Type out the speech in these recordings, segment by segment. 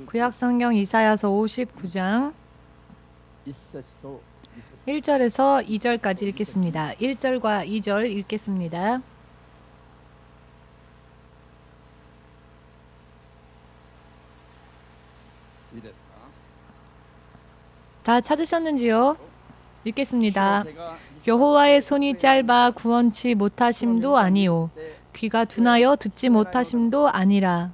구약성경 이사야서 59장 1절에서 2절까지 읽겠습니다. 1절과 2절 읽겠습니다. 다 찾으셨는지요? 읽겠습니다. 여호와의 손이 짧아 구원치 못하심도 아니요 귀가 둔하여 듣지 못하심도 아니라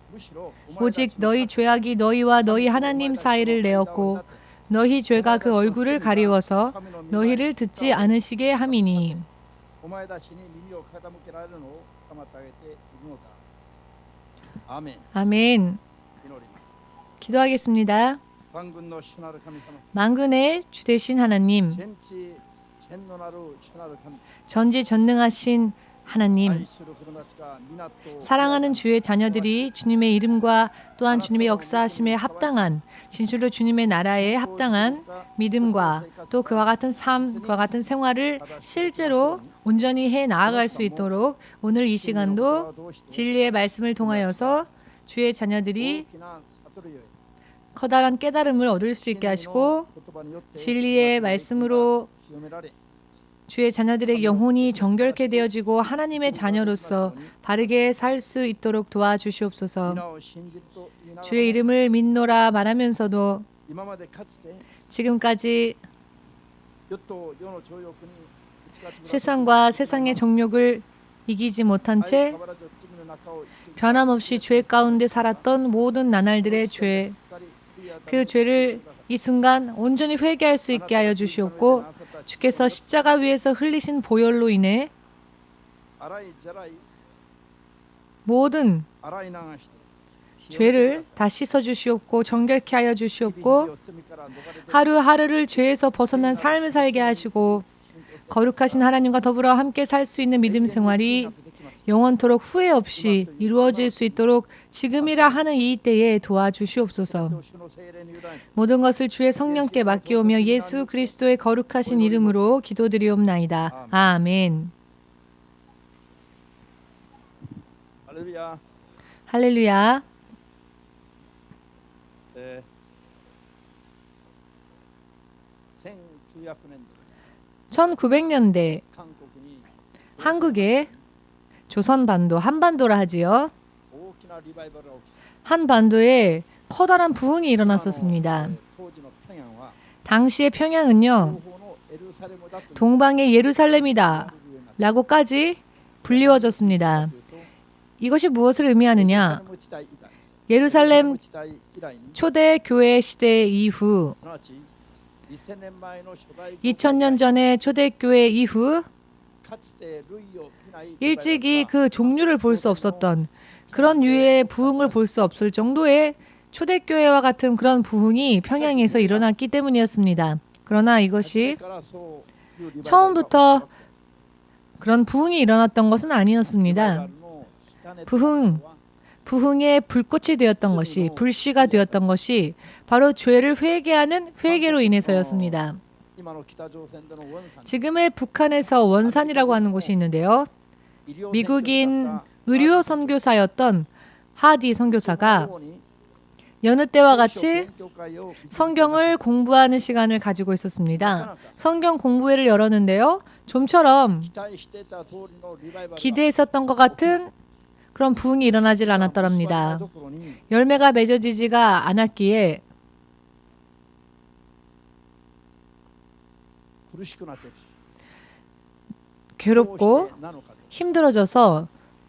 오직 너희 죄악이 너희와 너희 하나님 사이를 내었고 너희 죄가 그 얼굴을 가리워서 너희를 듣지 않으시게 함이니. 아멘. 기도하겠습니다. 만군의 주 되신 하나님, 전지전능하신 하나님, 사랑하는 주의 자녀들이 주님의 이름과 또한 주님의 역사하심에 합당한, 진실로 주님의 나라에 합당한 믿음과 또 그와 같은 삶, 그와 같은 생활을 실제로 온전히 해 나아갈 수 있도록 오늘 이 시간도 진리의 말씀을 통하여서 주의 자녀들이 커다란 깨달음을 얻을 수 있게 하시고 진리의 말씀으로 주의 자녀들의 영혼이 정결케 되어지고 하나님의 자녀로서 바르게 살 수 있도록 도와주시옵소서. 주의 이름을 믿노라 말하면서도 지금까지 세상과 세상의 정욕을 이기지 못한 채 변함없이 죄 가운데 살았던 모든 나날들의 죄, 그 죄를 이 순간 온전히 회개할 수 있게 하여 주시옵고 주께서 십자가 위에서 흘리신 보혈로 인해 모든 죄를 다 씻어 주시옵고 정결케 하여 주시옵고 하루하루를 죄에서 벗어난 삶을 살게 하시고 거룩하신 하나님과 더불어 함께 살 수 있는 믿음 생활이 영원토록 후회 없이 이루어질 수 있도록 지금이라 하는 이 때에 도와주시옵소서. 모든 것을 주의 성령께 맡기오며 예수 그리스도의 거룩하신 이름으로 기도드리옵나이다. 아멘. 할렐루야. 1900년대 한국에 조선반도, 한반도라 하지요. 한반도에 커다란 부흥이 일어났었습니다. 당시의 평양은요, 동방의 예루살렘이다 라고까지 불리워졌습니다. 이것이 무엇을 의미하느냐? 예루살렘 초대교회 시대 이후 2000년 전의 초대교회 이후 일찍이 그 종류를 볼 수 없었던 그런 유의 부흥을 볼 수 없을 정도의 초대교회와 같은 그런 부흥이 평양에서 일어났기 때문이었습니다. 그러나 이것이 처음부터 그런 부흥이 일어났던 것은 아니었습니다. 부흥의 불꽃이 되었던 것이, 불씨가 되었던 것이 바로 죄를 회개하는 회개로 인해서였습니다. 지금의 북한에서 원산이라고 하는 곳이 있는데요. 미국인 의료 선교사였던 하디 선교사가 여느 때와 같이 성경을 공부하는 시간을 가지고 있었습니다. 성경 공부회를 열었는데요. 좀처럼 기대했었던 것 같은 그런 부흥이 일어나질 않았더랍니다. 열매가 맺어지지가 않았기에 괴롭고 힘들어져서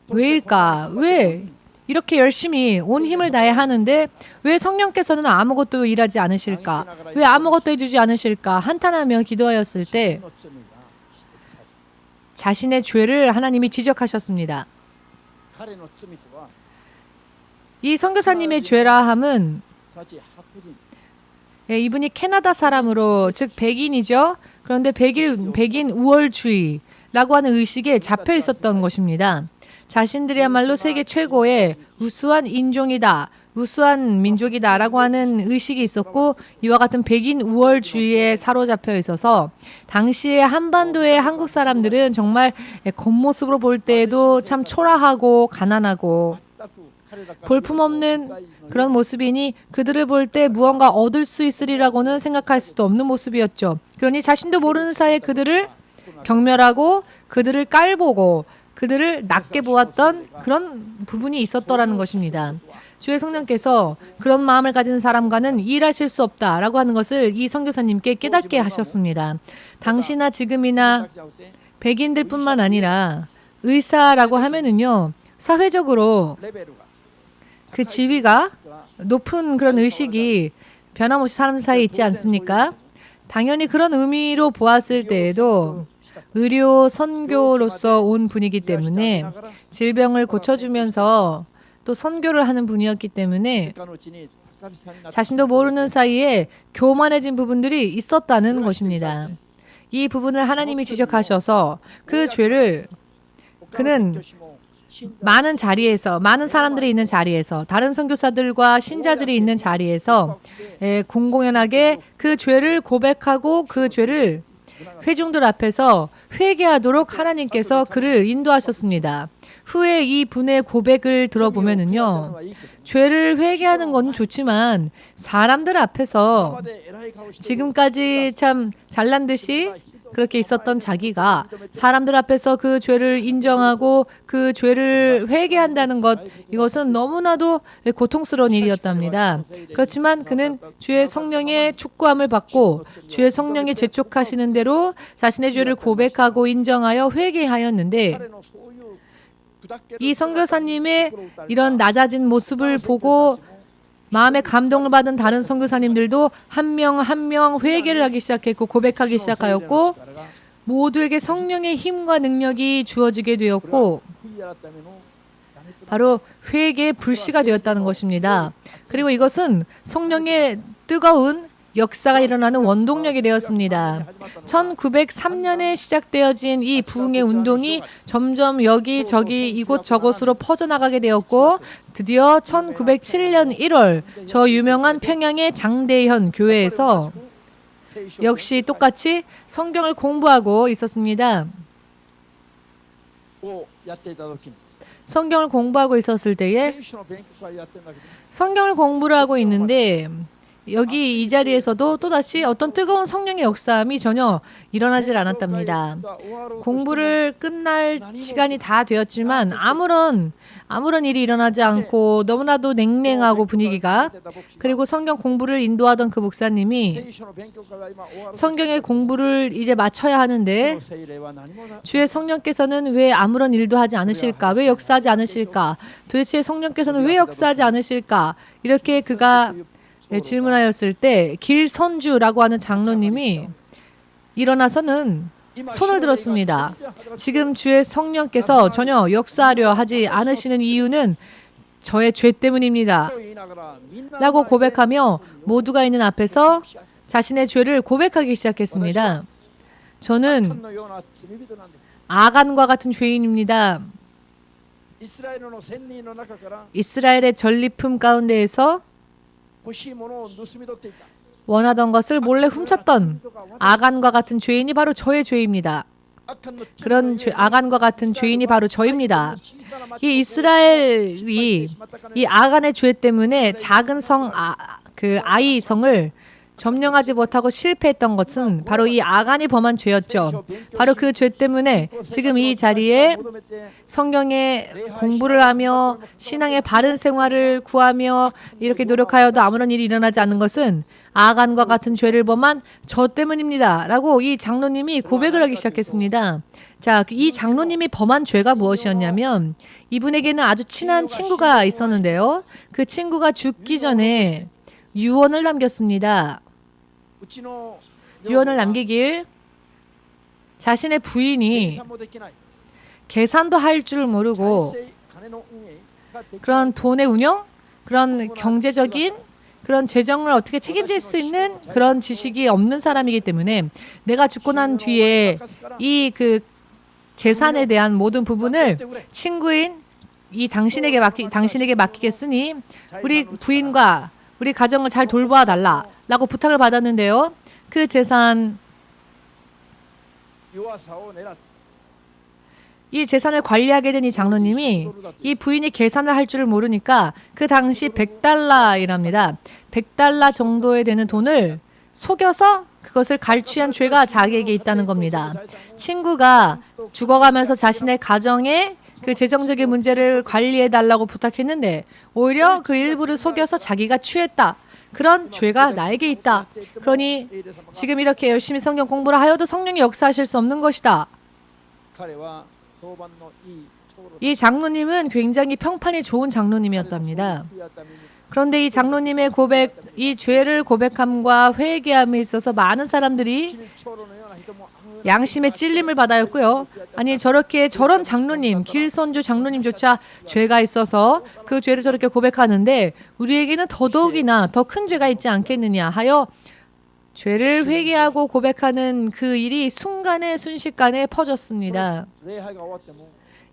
왜일까? 왜 이렇게 열심히 온 힘을 다해 하는데 왜 성령께서는 아무것도 일하지 않으실까? 왜 아무것도 해주지 않으실까? 한탄하며 기도하였을 때 자신의 죄를 하나님이 지적하셨습니다. 이 선교사님의 죄라 함은 이분이 캐나다 사람으로, 즉 백인이죠. 그런데 백인 우월주의라고 하는 의식에 잡혀 있었던 것입니다. 자신들이야말로 세계 최고의 우수한 인종이다, 우수한 민족이다라고 하는 의식이 있었고 이와 같은 백인 우월주의에 사로잡혀 있어서 당시에 한반도의 한국 사람들은 정말 겉모습으로 볼 때에도 참 초라하고 가난하고 볼품없는 그런 모습이니 그들을 볼 때 무언가 얻을 수 있으리라고는 생각할 수도 없는 모습이었죠. 그러니 자신도 모르는 사이에 그들을 경멸하고 그들을 깔보고 그들을 낮게 보았던 그런 부분이 있었더라는 것입니다. 주의 성령께서 그런 마음을 가진 사람과는 일하실 수 없다라고 하는 것을 이 선교사님께 깨닫게 하셨습니다. 당시나 지금이나 백인들뿐만 아니라 의사라고 하면은요, 사회적으로 그 지위가 높은 그런 의식이 변함없이 사람 사이에 있지 않습니까? 당연히 그런 의미로 보았을 때에도 의료 선교로서 온 분이기 때문에 질병을 고쳐주면서 또 선교를 하는 분이었기 때문에 자신도 모르는 사이에 교만해진 부분들이 있었다는 것입니다. 이 부분을 하나님이 지적하셔서 그 죄를 그는 많은 자리에서, 많은 사람들이 있는 자리에서, 다른 선교사들과 신자들이 있는 자리에서 공공연하게 그 죄를 고백하고 그 죄를 회중들 앞에서 회개하도록 하나님께서 그를 인도하셨습니다. 후에 이 분의 고백을 들어보면은요, 죄를 회개하는 건 좋지만 사람들 앞에서 지금까지 참 잘난 듯이 그렇게 있었던 자기가 사람들 앞에서 그 죄를 인정하고 그 죄를 회개한다는 것, 이것은 너무나도 고통스러운 일이었답니다. 그렇지만 그는 주의 성령의 축구함을 받고 주의 성령의 재촉하시는 대로 자신의 죄를 고백하고 인정하여 회개하였는데, 이 선교사님의 이런 낮아진 모습을 보고 마음의 감동을 받은 다른 선교사님들도 한 명 한 명 회개를 하기 시작했고 고백하기 시작하였고 모두에게 성령의 힘과 능력이 주어지게 되었고 바로 회개의 불씨가 되었다는 것입니다. 그리고 이것은 성령의 뜨거운 역사가 일어나는 원동력이 되었습니다. 1903년에 시작되어진 이 부흥의 운동이 점점 여기저기 이곳저곳으로 퍼져나가게 되었고 드디어 1907년 1월 저 유명한 평양의 장대현 교회에서 역시 똑같이 성경을 공부하고 있었습니다. 성경을 공부하고 있었을 때에 성경을 공부를 하고 있는데 여기 이 자리에서도 또다시 어떤 뜨거운 성령의 역사함이 전혀 일어나질 않았답니다. 공부를 끝날 시간이 다 되었지만 아무런 일이 일어나지 않고 너무나도 냉랭하고 분위기가, 그리고 성경 공부를 인도하던 그 목사님이 성경의 공부를 이제 마쳐야 하는데 주의 성령께서는 왜 아무런 일도 하지 않으실까? 왜 역사하지 않으실까? 도대체 성령께서는 왜 역사하지 않으실까? 이렇게 그가 질문하였을 때 길선주라고 하는 장로님이 일어나서는 손을 들었습니다. 지금 주의 성령께서 전혀 역사하려 하지 않으시는 이유는 저의 죄 때문입니다. 라고 고백하며 모두가 있는 앞에서 자신의 죄를 고백하기 시작했습니다. 저는 아간과 같은 죄인입니다. 이스라엘의 전리품 가운데에서 원하던 것을 몰래 훔쳤던 아간과 같은 죄인이 바로 저의 죄입니다. 그런 아간과 같은 죄인이 바로 저입니다. 이 이스라엘이 이 아간의 죄 때문에 작은 성 아이 성을 점령하지 못하고 실패했던 것은 바로 이 아간이 범한 죄였죠. 바로 그 죄 때문에 지금 이 자리에 성경의 공부를 하며 신앙의 바른 생활을 구하며 이렇게 노력하여도 아무런 일이 일어나지 않는 것은 아간과 같은 죄를 범한 저 때문입니다. 라고 이 장로님이 고백을 하기 시작했습니다. 자, 이 장로님이 범한 죄가 무엇이었냐면 이분에게는 아주 친한 친구가 있었는데요. 그 친구가 죽기 전에 유언을 남겼습니다. 유언을 남기길 자신의 부인이 계산도 할 줄 모르고 그런 돈의 운영, 그런 경제적인 그런 재정을 어떻게 책임질 수 있는 그런 지식이 없는 사람이기 때문에 내가 죽고 난 뒤에 이 그 재산에 대한 모든 부분을 친구인 이 당신에게 맡기겠으니 우리 부인과 우리 가정을 잘 돌보아 달라라고 부탁을 받았는데요. 그 재산 이 재산을 관리하게 된 이 장로님이 이 부인이 계산을 할 줄을 모르니까 그 당시 100달러이랍니다. 100달러 정도에 되는 돈을 속여서 그것을 갈취한 죄가 자기에게 있다는 겁니다. 친구가 죽어가면서 자신의 가정의 그 재정적인 문제를 관리해달라고 부탁했는데 오히려 그 일부를 속여서 자기가 취했다. 그런 죄가 나에게 있다. 그러니 지금 이렇게 열심히 성경 공부를 하여도 성령이 역사하실 수 없는 것이다. 이 장로님은 굉장히 평판이 좋은 장로님이었답니다. 그런데 이 장로님의 고백, 이 죄를 고백함과 회개함에 있어서 많은 사람들이 양심의 찔림을 받아였고요. 아니 저런 장로님, 길손주 장로님조차 죄가 있어서 그 죄를 저렇게 고백하는데 우리에게는 더더욱이나 더 큰 죄가 있지 않겠느냐 하여 죄를 회개하고 고백하는 그 일이 순식간에 퍼졌습니다.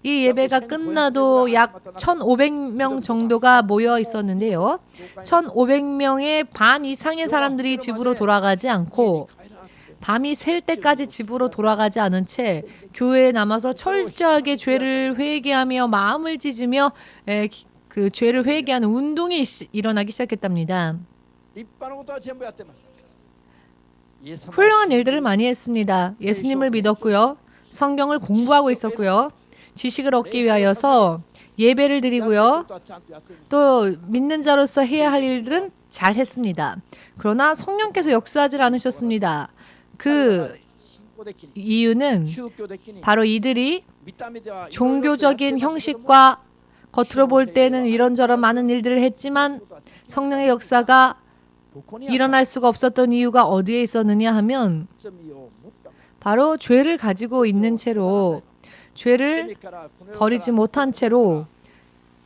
이 예배가 끝나도 약 1,500명 정도가 모여 있었는데요. 1,500명의 반 이상의 사람들이 집으로 돌아가지 않고 밤이 셀 때까지 집으로 돌아가지 않은 채 교회에 남아서 철저하게 죄를 회개하며 마음을 찢으며 그 죄를 회개하는 운동이 일어나기 시작했답니다. 훌륭한 일들을 많이 했습니다. 예수님을 믿었고요. 성경을 공부하고 있었고요. 지식을 얻기 위하여서 예배를 드리고요. 또 믿는 자로서 해야 할 일들은 잘 했습니다. 그러나 성령께서 역사하지 않으셨습니다. 그 이유는 바로 이들이 종교적인 형식과 겉으로 볼 때는 이런저런 많은 일들을 했지만 성령의 역사가 일어날 수가 없었던 이유가 어디에 있었느냐 하면 바로 죄를 가지고 있는 채로 죄를 버리지 못한 채로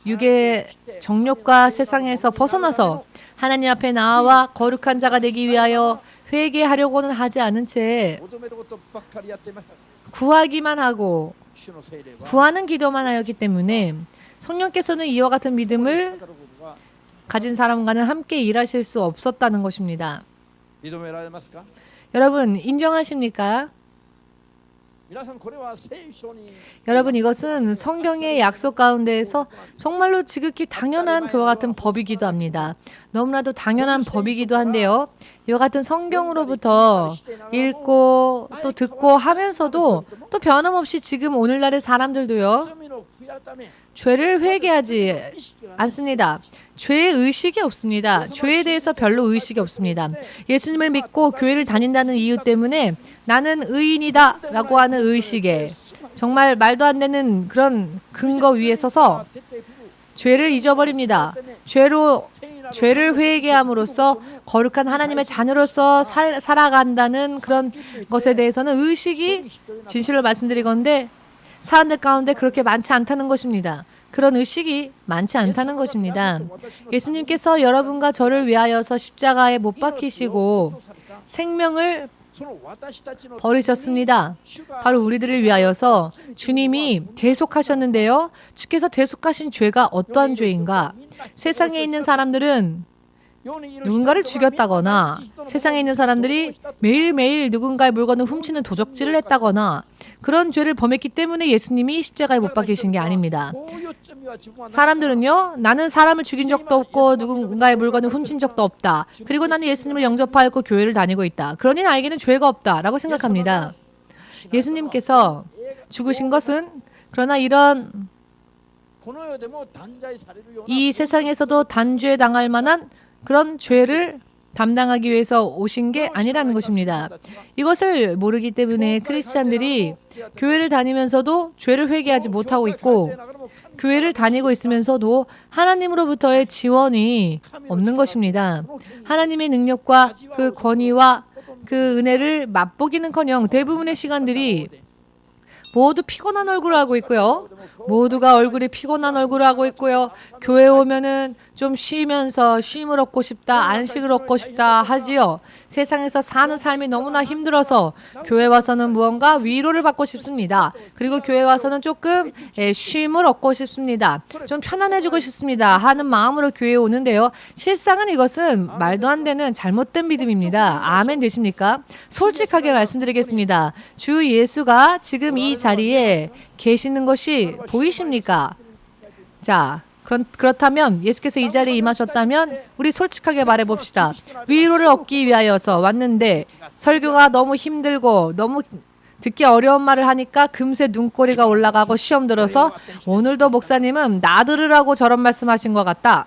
육의 정욕과 세상에서 벗어나서 하나님 앞에 나와 거룩한 자가 되기 위하여 회개하려고는 하지 않은 채 구하기만 하고 구하는 기도만 하였기 때문에 성령께서는 이와 같은 믿음을 가진 사람과는 함께 일하실 수 없었다는 것입니다. 여러분 인정하십니까? 여러분 이것은 성경의 약속 가운데에서 정말로 지극히 당연한 그와 같은 법이기도 합니다. 너무나도 당연한 법이기도 한데요. 이와 같은 성경으로부터 읽고 또 듣고 하면서도 또 변함없이 지금 오늘날의 사람들도요. 죄를 회개하지 않습니다. 죄의 의식이 없습니다. 죄에 대해서 별로 의식이 없습니다. 예수님을 믿고 교회를 다닌다는 이유 때문에 나는 의인이다 라고 하는 의식에 정말 말도 안 되는 그런 근거 위에 서서 죄를 잊어버립니다. 죄를 회개함으로써 거룩한 하나님의 자녀로서 살아간다는 그런 것에 대해서는 의식이 진실로 말씀드리건대 사람들 가운데 그렇게 많지 않다는 것입니다. 그런 의식이 많지 않다는 것입니다. 예수님께서 여러분과 저를 위하여서 십자가에 못 박히시고 생명을 버리셨습니다. 바로 우리들을 위하여서 주님이 대속하셨는데요. 주께서 대속하신 죄가 어떠한 죄인가? 세상에 있는 사람들은 누군가를 죽였다거나 세상에 있는 사람들이 매일매일 누군가의 물건을 훔치는 도적질을 했다거나 그런 죄를 범했기 때문에 예수님이 십자가에 못 박히신 게 아닙니다. 사람들은요. 나는 사람을 죽인 적도 없고 누군가의 물건을 훔친 적도 없다. 그리고 나는 예수님을 영접하였고 교회를 다니고 있다. 그러니 나에게는 죄가 없다라고 생각합니다. 예수님께서 죽으신 것은 그러나 이 세상에서도 단죄 당할 만한 그런 죄를 담당하기 위해서 오신 게 아니라는 것입니다. 이것을 모르기 때문에 크리스찬들이 교회를 다니면서도 죄를 회개하지 못하고 있고 교회를 다니고 있으면서도 하나님으로부터의 지원이 없는 것입니다. 하나님의 능력과 그 권위와 그 은혜를 맛보기는커녕 대부분의 시간들이 모두 피곤한 얼굴을 하고 있고요. 모두가 얼굴이 피곤한 얼굴을 하고 있고요. 교회 오면은 좀 쉬면서 쉼을 얻고 싶다, 안식을 얻고 싶다 하지요. 세상에서 사는 삶이 너무나 힘들어서 교회 와서는 무언가 위로를 받고 싶습니다. 그리고 교회 와서는 조금 쉼을 얻고 싶습니다. 좀 편안해지고 싶습니다 하는 마음으로 교회에 오는데요. 실상은 이것은 말도 안 되는 잘못된 믿음입니다. 아멘 되십니까? 솔직하게 말씀드리겠습니다. 주 예수가 지금 이 자리에 계시는 것이 보이십니까? 자, 그렇다면 예수께서 이 자리에 임하셨다면 우리 솔직하게 말해봅시다. 위로를 얻기 위하여서 왔는데 설교가 너무 힘들고 너무 듣기 어려운 말을 하니까 금세 눈꼬리가 올라가고 시험 들어서 오늘도 목사님은 나 들으라고 저런 말씀하신 것 같다.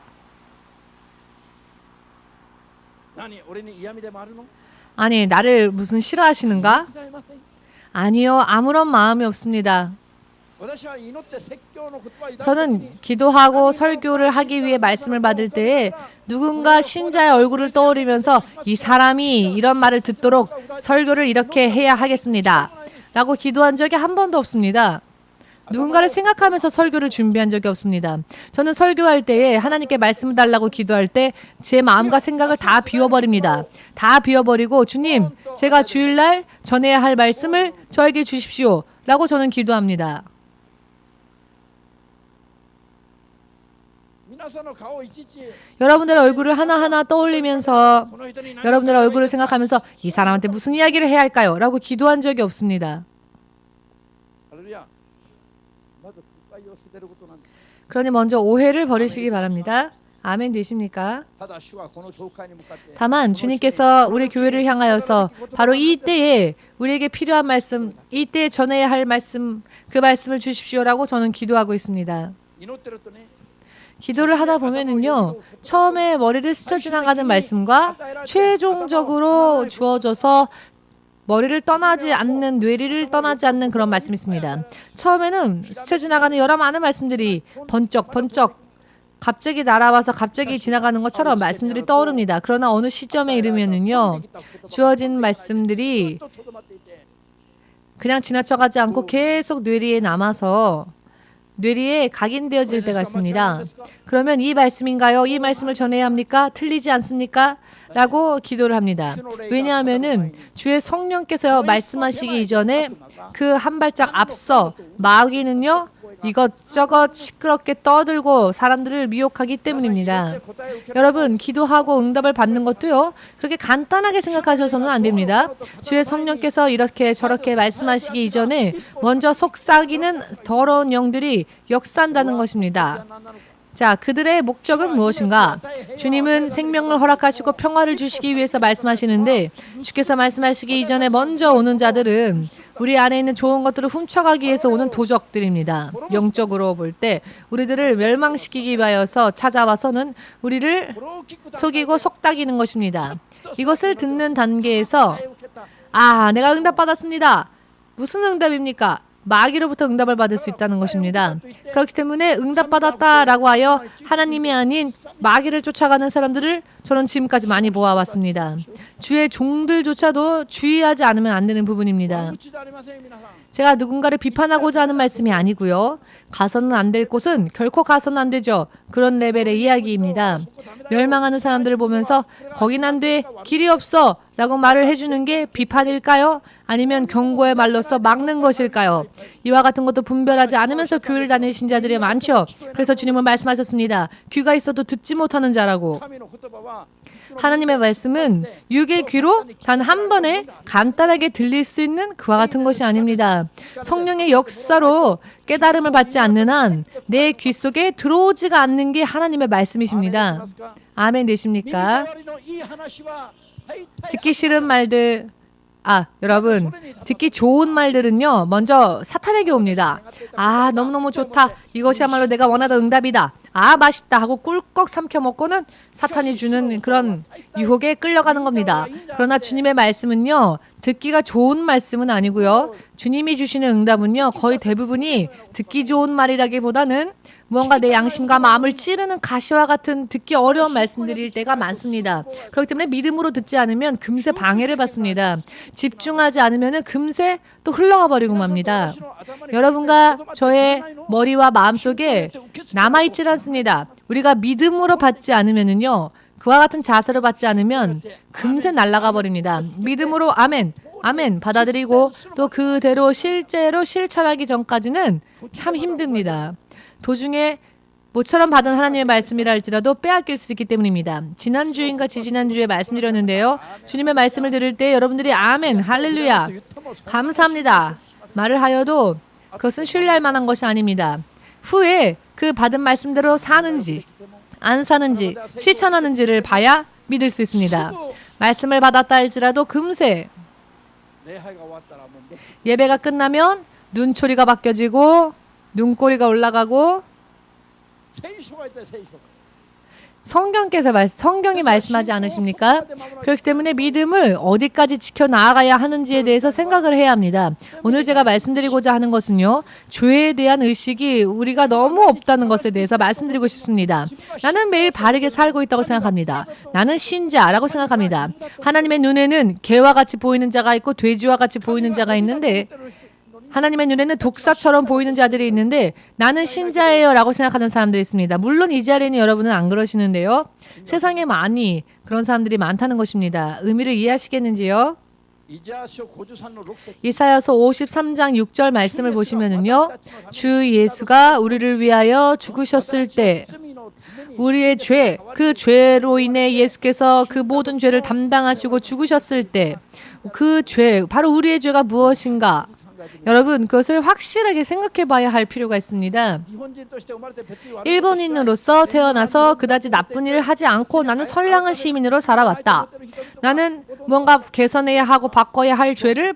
아니, 나를 무슨 싫어하시는가? 아니요, 아무런 마음이 없습니다. 저는 기도하고 설교를 하기 위해 말씀을 받을 때에 누군가 신자의 얼굴을 떠올리면서 이 사람이 이런 말을 듣도록 설교를 이렇게 해야 하겠습니다 라고 기도한 적이 한 번도 없습니다. 누군가를 생각하면서 설교를 준비한 적이 없습니다. 저는 설교할 때에 하나님께 말씀을 달라고 기도할 때 제 마음과 생각을 다 비워버립니다. 다 비워버리고 주님, 제가 주일날 전해야 할 말씀을 저에게 주십시오 라고 저는 기도합니다. 여러분들의 얼굴을 하나하나 떠올리면서 여러분들의 얼굴을 생각하면서 이 사람한테 무슨 이야기를 해야 할까요? 라고 기도한 적이 없습니다. 그러니 먼저 오해를 버리시기 바랍니다. 아멘 되십니까? 다만 주님께서 우리 교회를 향하여서 바로 이때에 우리에게 필요한 말씀, 이때에 전해야 할 말씀, 그 말씀을 주십시오라고 저는 기도하고 있습니다. 기도를 하다 보면은요, 처음에 머리를 스쳐 지나가는 말씀과 최종적으로 주어져서 머리를 떠나지 않는, 뇌리를 떠나지 않는 그런 말씀이 있습니다. 처음에는 스쳐 지나가는 여러 많은 말씀들이 번쩍번쩍 갑자기 날아와서 갑자기 지나가는 것처럼 말씀들이 떠오릅니다. 그러나 어느 시점에 이르면은요, 주어진 말씀들이 그냥 지나쳐가지 않고 계속 뇌리에 남아서 뇌리에 각인되어질 때가 있습니다. 그러면 이 말씀인가요? 이 말씀을 전해야 합니까? 틀리지 않습니까? 라고 기도를 합니다. 왜냐하면은 주의 성령께서 말씀하시기 이전에 그 한 발짝 앞서 마귀는요, 이것저것 시끄럽게 떠들고 사람들을 미혹하기 때문입니다. 여러분, 기도하고 응답을 받는 것도요, 그렇게 간단하게 생각하셔서는 안 됩니다. 주의 성령께서 이렇게 저렇게 말씀하시기 이전에 먼저 속삭이는 더러운 영들이 역사한다는 것입니다. 자, 그들의 목적은 무엇인가? 주님은 생명을 허락하시고 평화를 주시기 위해서 말씀하시는데 주께서 말씀하시기 이전에 먼저 오는 자들은 우리 안에 있는 좋은 것들을 훔쳐가기 위해서 오는 도적들입니다. 영적으로 볼 때 우리들을 멸망시키기 위하여서 찾아와서는 우리를 속이고 속닥이는 것입니다. 이것을 듣는 단계에서 내가 응답받았습니다. 무슨 응답입니까? 마귀로부터 응답을 받을 수 있다는 것입니다. 그렇기 때문에 응답받았다라고 하여 하나님이 아닌 마귀를 쫓아가는 사람들을 저는 지금까지 많이 보아왔습니다. 주의 종들조차도 주의하지 않으면 안 되는 부분입니다. 제가 누군가를 비판하고자 하는 말씀이 아니고요. 가서는 안 될 곳은 결코 가서는 안 되죠. 그런 레벨의 이야기입니다. 멸망하는 사람들을 보면서 거긴 안 돼, 길이 없어 라고 말을 해주는 게 비판일까요? 아니면 경고의 말로서 막는 것일까요? 이와 같은 것도 분별하지 않으면서 교회를 다니신 자들이 많죠. 그래서 주님은 말씀하셨습니다. 귀가 있어도 듣지 못하는 자라고. 하나님의 말씀은 육의 귀로 단 한 번에 간단하게 들릴 수 있는 그와 같은 것이 아닙니다. 성령의 역사로 깨달음을 받지 않는 한 내 귀 속에 들어오지가 않는 게 하나님의 말씀이십니다. 아멘 되십니까? 듣기 싫은 말들, 여러분, 듣기 좋은 말들은요, 먼저 사탄에게 옵니다. 너무너무 좋다. 이것이야말로 내가 원하던 응답이다. 맛있다 하고 꿀꺽 삼켜 먹고는 사탄이 주는 그런 유혹에 끌려가는 겁니다. 그러나 주님의 말씀은요, 듣기가 좋은 말씀은 아니고요. 주님이 주시는 응답은요, 거의 대부분이 듣기 좋은 말이라기보다는 무언가 내 양심과 마음을 찌르는 가시와 같은 듣기 어려운 말씀들일 때가 많습니다. 그렇기 때문에 믿음으로 듣지 않으면 금세 방해를 받습니다. 집중하지 않으면 금세 또 흘러가 버리고 맙니다. 여러분과 저의 머리와 마음속에 남아있질 않습니다. 우리가 믿음으로 받지 않으면요, 그와 같은 자세로 받지 않으면 금세 날아가 버립니다. 믿음으로 아멘, 아멘 받아들이고 또 그대로 실제로 실천하기 전까지는 참 힘듭니다. 도중에 모처럼 받은 하나님의 말씀이라 할지라도 빼앗길 수 있기 때문입니다. 지난주인가 지지난주에 말씀드렸는데요. 주님의 말씀을 들을 때 여러분들이 아멘, 할렐루야, 감사합니다 말을 하여도 그것은 신뢰할 만한 것이 아닙니다. 후에 그 받은 말씀대로 사는지 안 사는지 실천하는지를 봐야 믿을 수 있습니다. 말씀을 받았다 할지라도 금세 예배가 끝나면 눈초리가 바뀌어지고 눈꼬리가 올라가고 성경이 말씀하지 않으십니까? 그렇기 때문에 믿음을 어디까지 지켜 나아가야 하는지에 대해서 생각을 해야 합니다. 오늘 제가 말씀드리고자 하는 것은요, 죄에 대한 의식이 우리가 너무 없다는 것에 대해서 말씀드리고 싶습니다. 나는 매일 바르게 살고 있다고 생각합니다. 나는 신자라고 생각합니다. 하나님의 눈에는 개와 같이 보이는 자가 있고 돼지와 같이 보이는 자가 있는데, 하나님의 눈에는 독사처럼 보이는 자들이 있는데 나는 신자예요 라고 생각하는 사람들이 있습니다. 물론 이 자리에 있는 여러분은 안 그러시는데요. 세상에 많이 그런 사람들이 많다는 것입니다. 의미를 이해하시겠는지요? 이사야서 53장 6절 말씀을 보시면은요, 주 예수가 우리를 위하여 죽으셨을 때 우리의 죄, 그 죄로 인해 예수께서 그 모든 죄를 담당하시고 죽으셨을 때 그 죄, 바로 우리의 죄가 무엇인가? 여러분, 그것을 확실하게 생각해 봐야 할 필요가 있습니다. 일본인으로서 태어나서 그다지 나쁜 일을 하지 않고 나는 선량한 시민으로 살아왔다. 나는 무언가 개선해야 하고 바꿔야 할 죄를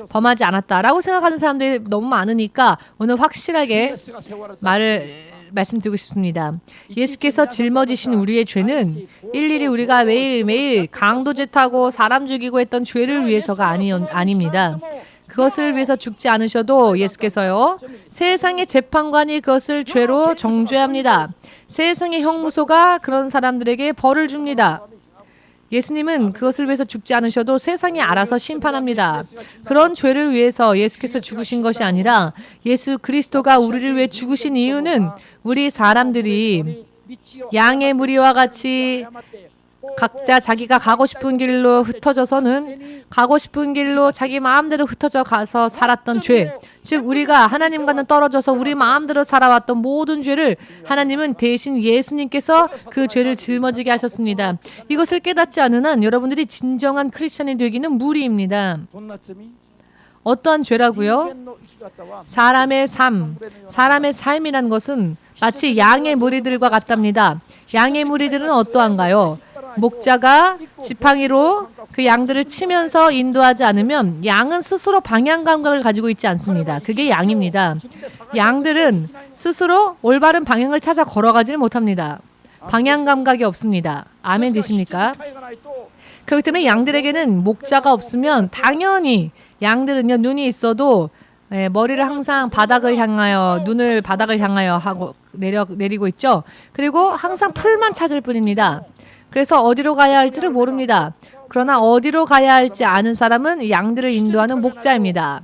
범하지 않았다라고 생각하는 사람들이 너무 많으니까 오늘 확실하게 말씀드리고 싶습니다. 예수께서 짊어지신 우리의 죄는 일일이 우리가 매일매일 강도짓 하고 사람 죽이고 했던 죄를 위해서가 아닙니다. 그것을 위해서 죽지 않으셔도 예수께서요, 세상의 재판관이 그것을 죄로 정죄합니다. 세상의 형무소가 그런 사람들에게 벌을 줍니다. 예수님은 그것을 위해서 죽지 않으셔도 세상이 알아서 심판합니다. 그런 죄를 위해서 예수께서 죽으신 것이 아니라 예수 그리스도가 우리를 위해 죽으신 이유는 우리 사람들이 양의 무리와 같이 각자 자기가 가고 싶은 길로 흩어져서는 가고 싶은 길로 자기 마음대로 흩어져 가서 살았던 죄, 즉 우리가 하나님과는 떨어져서 우리 마음대로 살아왔던 모든 죄를 하나님은 대신 예수님께서 그 죄를 짊어지게 하셨습니다. 이것을 깨닫지 않은 한 여러분들이 진정한 크리스천이 되기는 무리입니다. 어떠한 죄라고요? 사람의 삶이란 것은 마치 양의 무리들과 같답니다. 양의 무리들은 어떠한가요? 목자가 지팡이로 그 양들을 치면서 인도하지 않으면 양은 스스로 방향 감각을 가지고 있지 않습니다. 그게 양입니다. 양들은 스스로 올바른 방향을 찾아 걸어가지를 못합니다. 방향 감각이 없습니다. 아멘 되십니까? 그렇기 때문에 양들에게는 목자가 없으면 당연히 양들은요, 눈이 있어도 머리를 항상 바닥을 향하여, 눈을 바닥을 향하여 하고 내리고 있죠. 그리고 항상 풀만 찾을 뿐입니다. 그래서 어디로 가야 할지를 모릅니다. 그러나 어디로 가야 할지 아는 사람은 양들을 인도하는 목자입니다.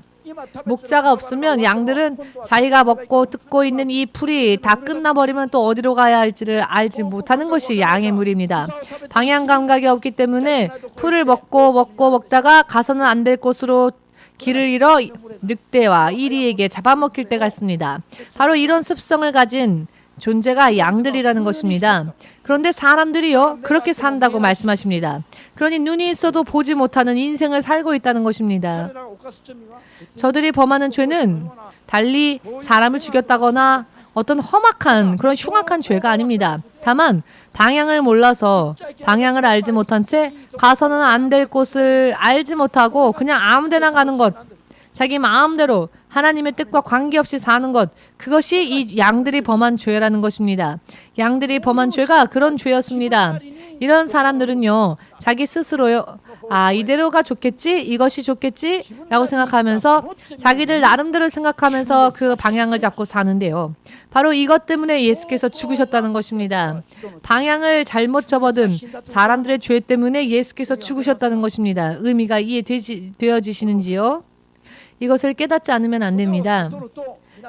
목자가 없으면 양들은 자기가 먹고 뜯고 있는 이 풀이 다 끝나버리면 또 어디로 가야 할지를 알지 못하는 것이 양의 무리입니다. 방향 감각이 없기 때문에 풀을 먹다가 가서는 안 될 곳으로 길을 잃어 늑대와 이리에게 잡아먹힐 때가 있습니다. 바로 이런 습성을 가진 존재가 양들이라는 것입니다. 그런데 사람들이요, 그렇게 산다고 말씀하십니다. 그러니 눈이 있어도 보지 못하는 인생을 살고 있다는 것입니다. 저들이 범하는 죄는 달리 사람을 죽였다거나 어떤 험악한 그런 흉악한 죄가 아닙니다. 다만 방향을 몰라서 방향을 알지 못한 채 가서는 안 될 곳을 알지 못하고 그냥 아무 데나 가는 것, 자기 마음대로 하나님의 뜻과 관계없이 사는 것, 그것이 이 양들이 범한 죄라는 것입니다. 양들이 범한 죄가 그런 죄였습니다. 이런 사람들은요, 자기 스스로요, 이대로가 좋겠지, 이것이 좋겠지 라고 생각하면서 자기들 나름대로 생각하면서 그 방향을 잡고 사는데요. 바로 이것 때문에 예수께서 죽으셨다는 것입니다. 방향을 잘못 접어든 사람들의 죄 때문에 예수께서 죽으셨다는 것입니다. 의미가 이해되어지시는지요? 이것을 깨닫지 않으면 안 됩니다.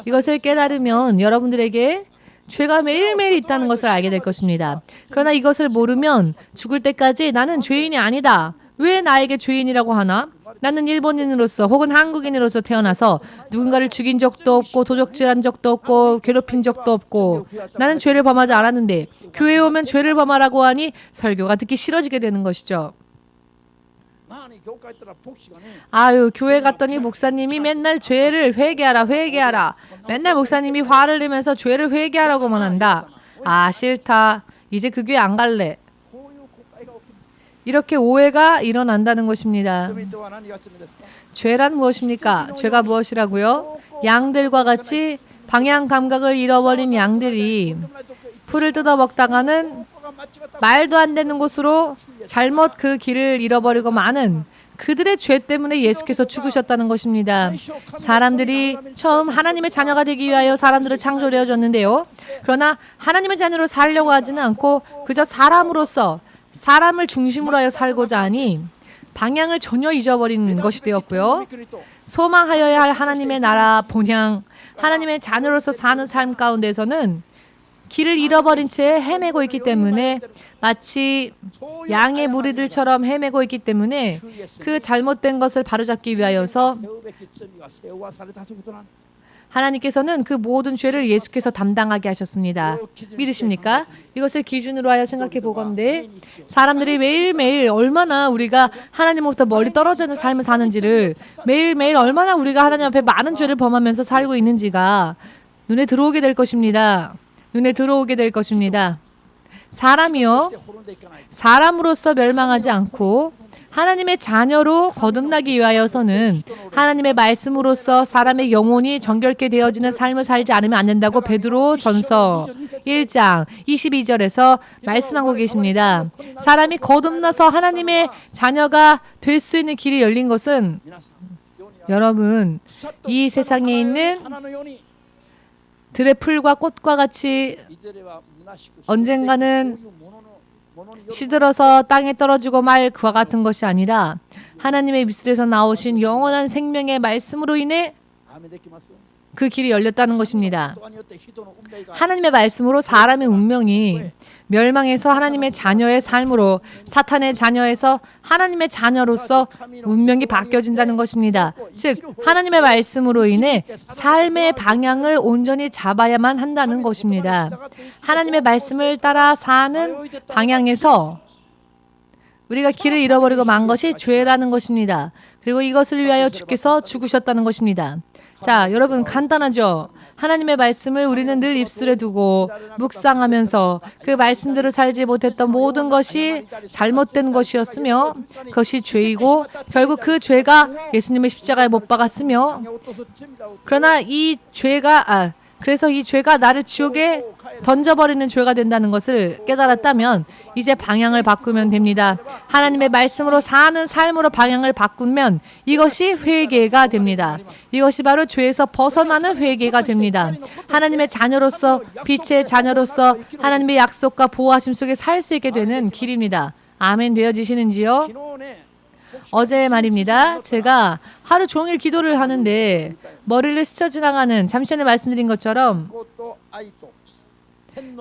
이것을 깨달으면 여러분들에게 죄가 매일매일 있다는 것을 알게 될 것입니다. 그러나 이것을 모르면 죽을 때까지 나는 죄인이 아니다. 왜 나에게 죄인이라고 하나? 나는 일본인으로서 혹은 한국인으로서 태어나서 누군가를 죽인 적도 없고 도적질한 적도 없고 괴롭힌 적도 없고 나는 죄를 범하지 않았는데 교회에 오면 죄를 범하라고 하니 설교가 듣기 싫어지게 되는 것이죠. 아유, 교회 갔더니 목사님이 맨날 죄를 회개하라 회개하라. 맨날 목사님이 화를 내면서 죄를 회개하라고만 한다. 아, 싫다. 이제 그 교회 안 갈래. 이렇게 오해가 일어난다는 것입니다. 죄란 무엇입니까? 죄가 무엇이라고요? 양들과 같이 방향 감각을 잃어버린 양들이 풀을 뜯어 먹다가는 말도 안 되는 곳으로 잘못 그 길을 잃어버리고 마는 그들의 죄 때문에 예수께서 죽으셨다는 것입니다. 사람들이 처음 하나님의 자녀가 되기 위하여 사람들을 창조되어 줬는데요. 그러나 하나님의 자녀로 살려고 하지는 않고 그저 사람으로서 사람을 중심으로 하여 살고자 하니 방향을 전혀 잊어버린 것이 되었고요. 소망하여야 할 하나님의 나라 본향, 하나님의 자녀로서 사는 삶 가운데서는 길을 잃어버린 채 헤매고 있기 때문에 마치 양의 무리들처럼 헤매고 있기 때문에 그 잘못된 것을 바로잡기 위하여서 하나님께서는 그 모든 죄를 예수께서 담당하게 하셨습니다. 믿으십니까? 이것을 기준으로 하여 생각해 보건대 사람들이 매일매일 얼마나 우리가 하나님으로부터 멀리 떨어져 있는 삶을 사는지를 매일매일 얼마나 우리가 하나님 앞에 많은 죄를 범하면서 살고 있는지가 눈에 들어오게 될 것입니다. 눈에 들어오게 될 것입니다. 사람이요, 사람으로서 멸망하지 않고 하나님의 자녀로 거듭나기 위하여서는 하나님의 말씀으로서 사람의 영혼이 정결케 되어지는 삶을 살지 않으면 안 된다고 베드로 전서 1장 22절에서 말씀하고 계십니다. 사람이 거듭나서 하나님의 자녀가 될 수 있는 길이 열린 것은 여러분, 이 세상에 있는 들의 풀과 꽃과 같이 언젠가는 시들어서 땅에 떨어지고 말 그와 같은 것이 아니라 하나님의 입술에서 나오신 영원한 생명의 말씀으로 인해 그 길이 열렸다는 것입니다. 하나님의 말씀으로 사람의 운명이 멸망에서 하나님의 자녀의 삶으로 사탄의 자녀에서 하나님의 자녀로서 운명이 바뀌어진다는 것입니다. 즉 하나님의 말씀으로 인해 삶의 방향을 온전히 잡아야만 한다는 것입니다. 하나님의 말씀을 따라 사는 방향에서 우리가 길을 잃어버리고 만 것이 죄라는 것입니다. 그리고 이것을 위하여 주께서 죽으셨다는 것입니다. 자, 여러분 간단하죠? 하나님의 말씀을 우리는 늘 입술에 두고 묵상하면서 그 말씀대로 살지 못했던 모든 것이 잘못된 것이었으며 그것이 죄이고 결국 그 죄가 예수님의 십자가에 못 박았으며 그러나 이 죄가 그래서 이 죄가 나를 지옥에 던져버리는 죄가 된다는 것을 깨달았다면 이제 방향을 바꾸면 됩니다. 하나님의 말씀으로 사는 삶으로 방향을 바꾸면 이것이 회개가 됩니다. 이것이 바로 죄에서 벗어나는 회개가 됩니다. 하나님의 자녀로서 빛의 자녀로서 하나님의 약속과 보호하심 속에 살 수 있게 되는 길입니다. 아멘 되어지시는지요? 어제 말입니다. 제가 하루 종일 기도를 하는데 머리를 스쳐 지나가는 잠시 전에 말씀드린 것처럼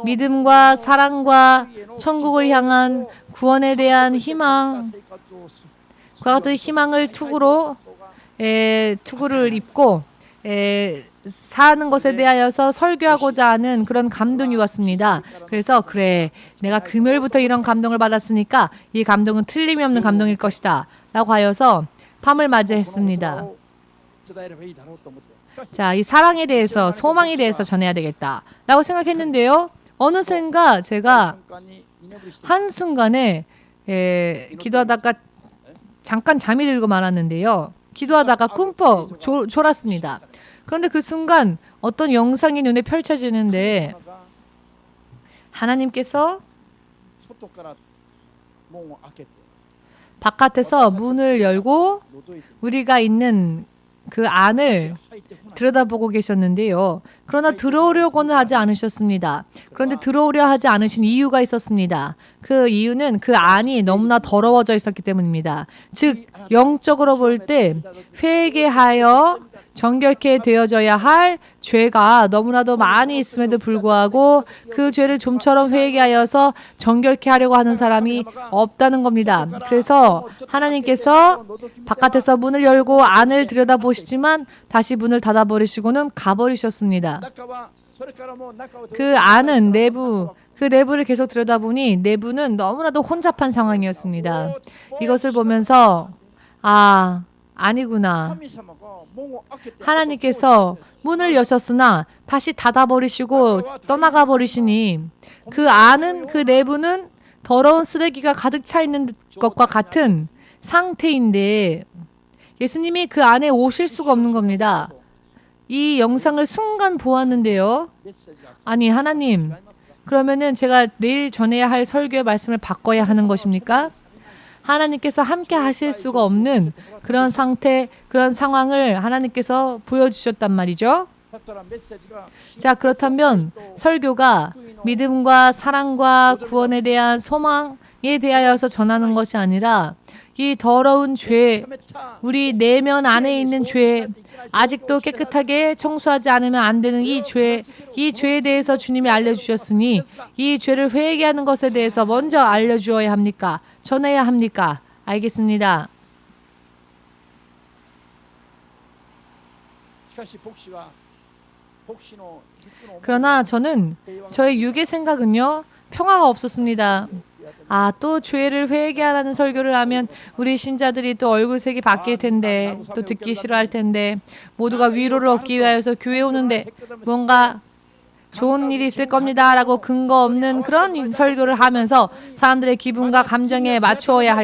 믿음과 사랑과 천국을 향한 구원에 대한 희망, 그와 같은 희망을 투구를 입고 사는 것에 대하여서 설교하고자 하는 그런 감동이 왔습니다. 그래서 그래, 내가 금요일부터 이런 감동을 받았으니까 이 감동은 틀림이 없는 감동일 것이다 라고 하여서 밤을 맞이했습니다. 자, 이 사랑에 대해서, 소망에 대해서 전해야 되겠다 라고 생각했는데요. 어느샌가 제가 한순간에 기도하다가 잠깐 잠이 들고 말았는데요. 기도하다가 꿈뻑 졸았습니다. 그런데 그 순간 어떤 영상이 눈에 펼쳐지는데 하나님께서 바깥에서 문을 열고 우리가 있는 그 안을 들여다보고 계셨는데요. 그러나 들어오려고는 하지 않으셨습니다. 그런데 들어오려 하지 않으신 이유가 있었습니다. 그 이유는 그 안이 너무나 더러워져 있었기 때문입니다. 즉 영적으로 볼 때 회개하여 정결케 되어져야 할 죄가 너무나도 많이 있음에도 불구하고 그 죄를 좀처럼 회개하여서 정결케 하려고 하는 사람이 없다는 겁니다. 그래서 하나님께서 바깥에서 문을 열고 안을 들여다보시지만 다시 문을 닫아버리시고는 가버리셨습니다. 그 안은 내부, 그 내부를 계속 들여다보니 내부는 너무나도 혼잡한 상황이었습니다. 이것을 보면서 아니구나. 하나님께서 문을 여셨으나 다시 닫아버리시고 떠나가 버리시니 그 안은, 그 내부는 더러운 쓰레기가 가득 차 있는 것과 같은 상태인데 예수님이 그 안에 오실 수가 없는 겁니다. 이 영상을 순간 보았는데요. 아니 하나님, 그러면은 제가 내일 전해야 할 설교의 말씀을 바꿔야 하는 것입니까? 하나님께서 함께 하실 수가 없는 그런 상태, 그런 상황을 하나님께서 보여주셨단 말이죠. 자, 그렇다면 설교가 믿음과 사랑과 구원에 대한 소망에 대하여서 전하는 것이 아니라 이 더러운 죄, 우리 내면 안에 있는 죄, 아직도 깨끗하게 청소하지 않으면 안 되는 이 죄에 대해서 주님이 알려주셨으니 이 죄를 회개하는 것에 대해서 먼저 알려주어야 합니까? 전해야 합니까? 알겠습니다. 그러나 저의 육의 생각은요, 평화가 없었습니다. 또 죄를 회개하라는 설교를 하면 우리 신자들이 또 얼굴색이 바뀔 텐데, 또 듣기 싫어할 텐데, 모두가 위로를 얻기 위하여서 교회 오는데 뭔가 좋은 일이 있을 겁니다 라고 근거 없는 그런 설교를 하면서 사람들의 기분과 감정에 맞추어야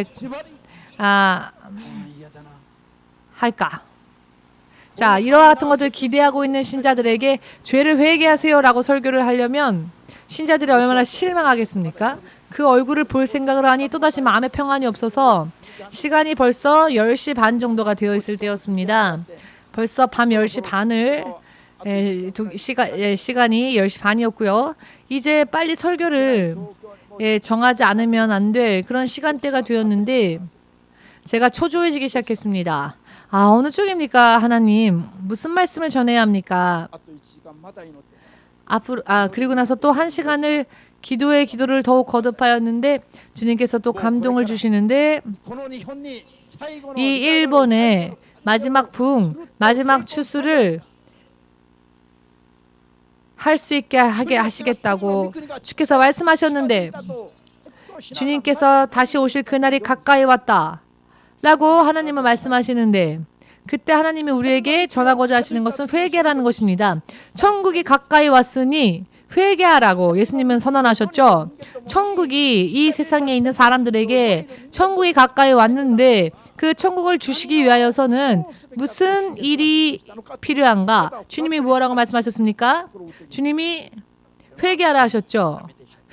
할까? 자, 이와 같은 것들을 기대하고 있는 신자들에게 죄를 회개하세요 라고 설교를 하려면 신자들이 얼마나 실망하겠습니까? 그 얼굴을 볼 생각을 하니 또다시 마음의 평안이 없어서 시간이 벌써 10시 반 정도가 되어 있을 때였습니다. 벌써 밤 10시 반을 시간이 10시 반이었고요. 이제 빨리 설교를 정하지 않으면 안 될 그런 시간대가 되었는데 제가 초조해지기 시작했습니다. 어느 쪽입니까, 하나님? 무슨 말씀을 전해야 합니까? 그리고 나서 또 1시간을 기도를 더욱 거듭하였는데 주님께서 또 감동을 주시는데 이 일본의 마지막 마지막 추수를 할 수 있게 하시겠다고 주께서 말씀하셨는데 주님께서 다시 오실 그날이 가까이 왔다 라고 하나님은 말씀하시는데 그때 하나님이 우리에게 전하고자 하시는 것은 회개라는 것입니다. 천국이 가까이 왔으니 회개하라고 예수님은 선언하셨죠. 천국이 이 세상에 있는 사람들에게 천국이 가까이 왔는데 그 천국을 주시기 위하여서는 무슨 일이 필요한가? 주님이 무엇라고 말씀하셨습니까? 주님이 회개하라 하셨죠.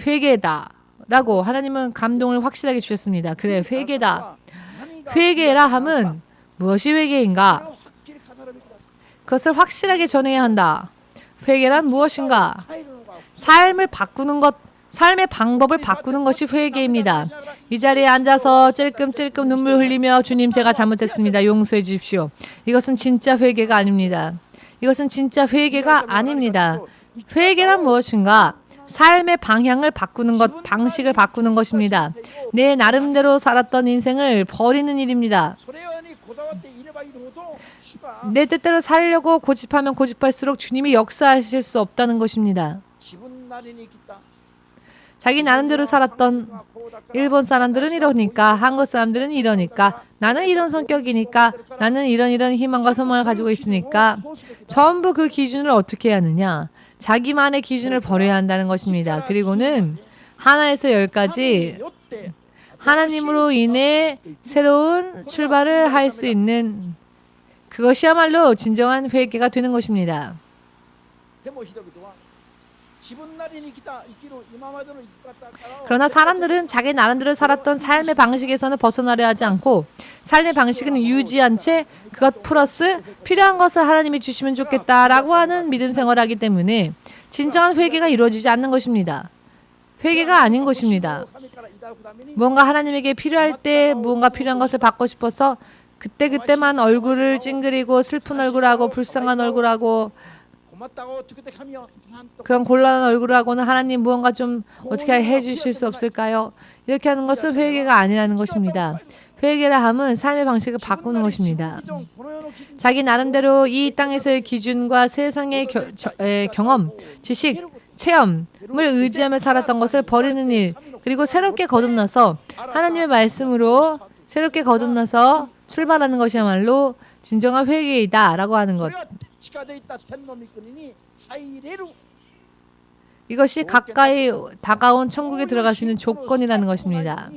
회개다 라고 하나님은 감동을 확실하게 주셨습니다. 그래, 회개다. 회개라 함은 무엇이 회개인가? 그것을 확실하게 전해야 한다. 회개란 무엇인가? 삶의 방법을 바꾸는 것이 회개입니다. 이 자리에 앉아서 찔끔찔끔 눈물 흘리며 주님 제가 잘못했습니다. 용서해 주십시오. 이것은 진짜 회개가 아닙니다. 이것은 진짜 회개가 아닙니다. 회개란 무엇인가? 삶의 방향을 바꾸는 것, 방식을 바꾸는 것입니다. 내 나름대로 살았던 인생을 버리는 일입니다. 내 뜻대로 살려고 고집하면 고집할수록 주님이 역사하실 수 없다는 것입니다. 자기 나름대로 살았던 일본 사람들은 이러니까, 한국 사람들은 이러니까, 나는 이런 성격이니까, 나는 이런 희망과 소망을 가지고 있으니까 전부 그 기준을 어떻게 해야 하느냐? 자기만의 기준을 버려야 한다는 것입니다. 그리고는 하나에서 10까지 하나님으로 인해 새로운 출발을 할 수 있는 그것이야말로 진정한 회개가 되는 것입니다. 그러나 사람들은 자기 나름대로 살았던 삶의 방식에서는 벗어나려 하지 않고 삶의 방식은 유지한 채 그것 플러스 필요한 것을 하나님이 주시면 좋겠다라고 하는 믿음 생활을 하기 때문에 진정한 회개가 이루어지지 않는 것입니다. 회개가 아닌 것입니다. 무언가 하나님에게 필요할 때 무언가 필요한 것을 받고 싶어서 그때만 얼굴을 찡그리고 슬픈 얼굴하고 불쌍한 얼굴하고 그런 곤란한 얼굴하고는 하나님 무언가 좀 어떻게 해주실 수 없을까요? 이렇게 하는 것은 회개가 아니라는 것입니다. 회개라 함은 삶의 방식을 바꾸는 것입니다. 자기 나름대로 이 땅에서의 기준과 세상의 경험, 지식, 체험을 의지하며 살았던 것을 버리는 일, 그리고 새롭게 거듭나서 하나님의 말씀으로 새롭게 거듭나서 출발하는 것이야말로 진정한 회개이다 라고 하는 것. 이것이 가까이 다가온 천국에 들어갈 수 있는 조건이라는 것입니다.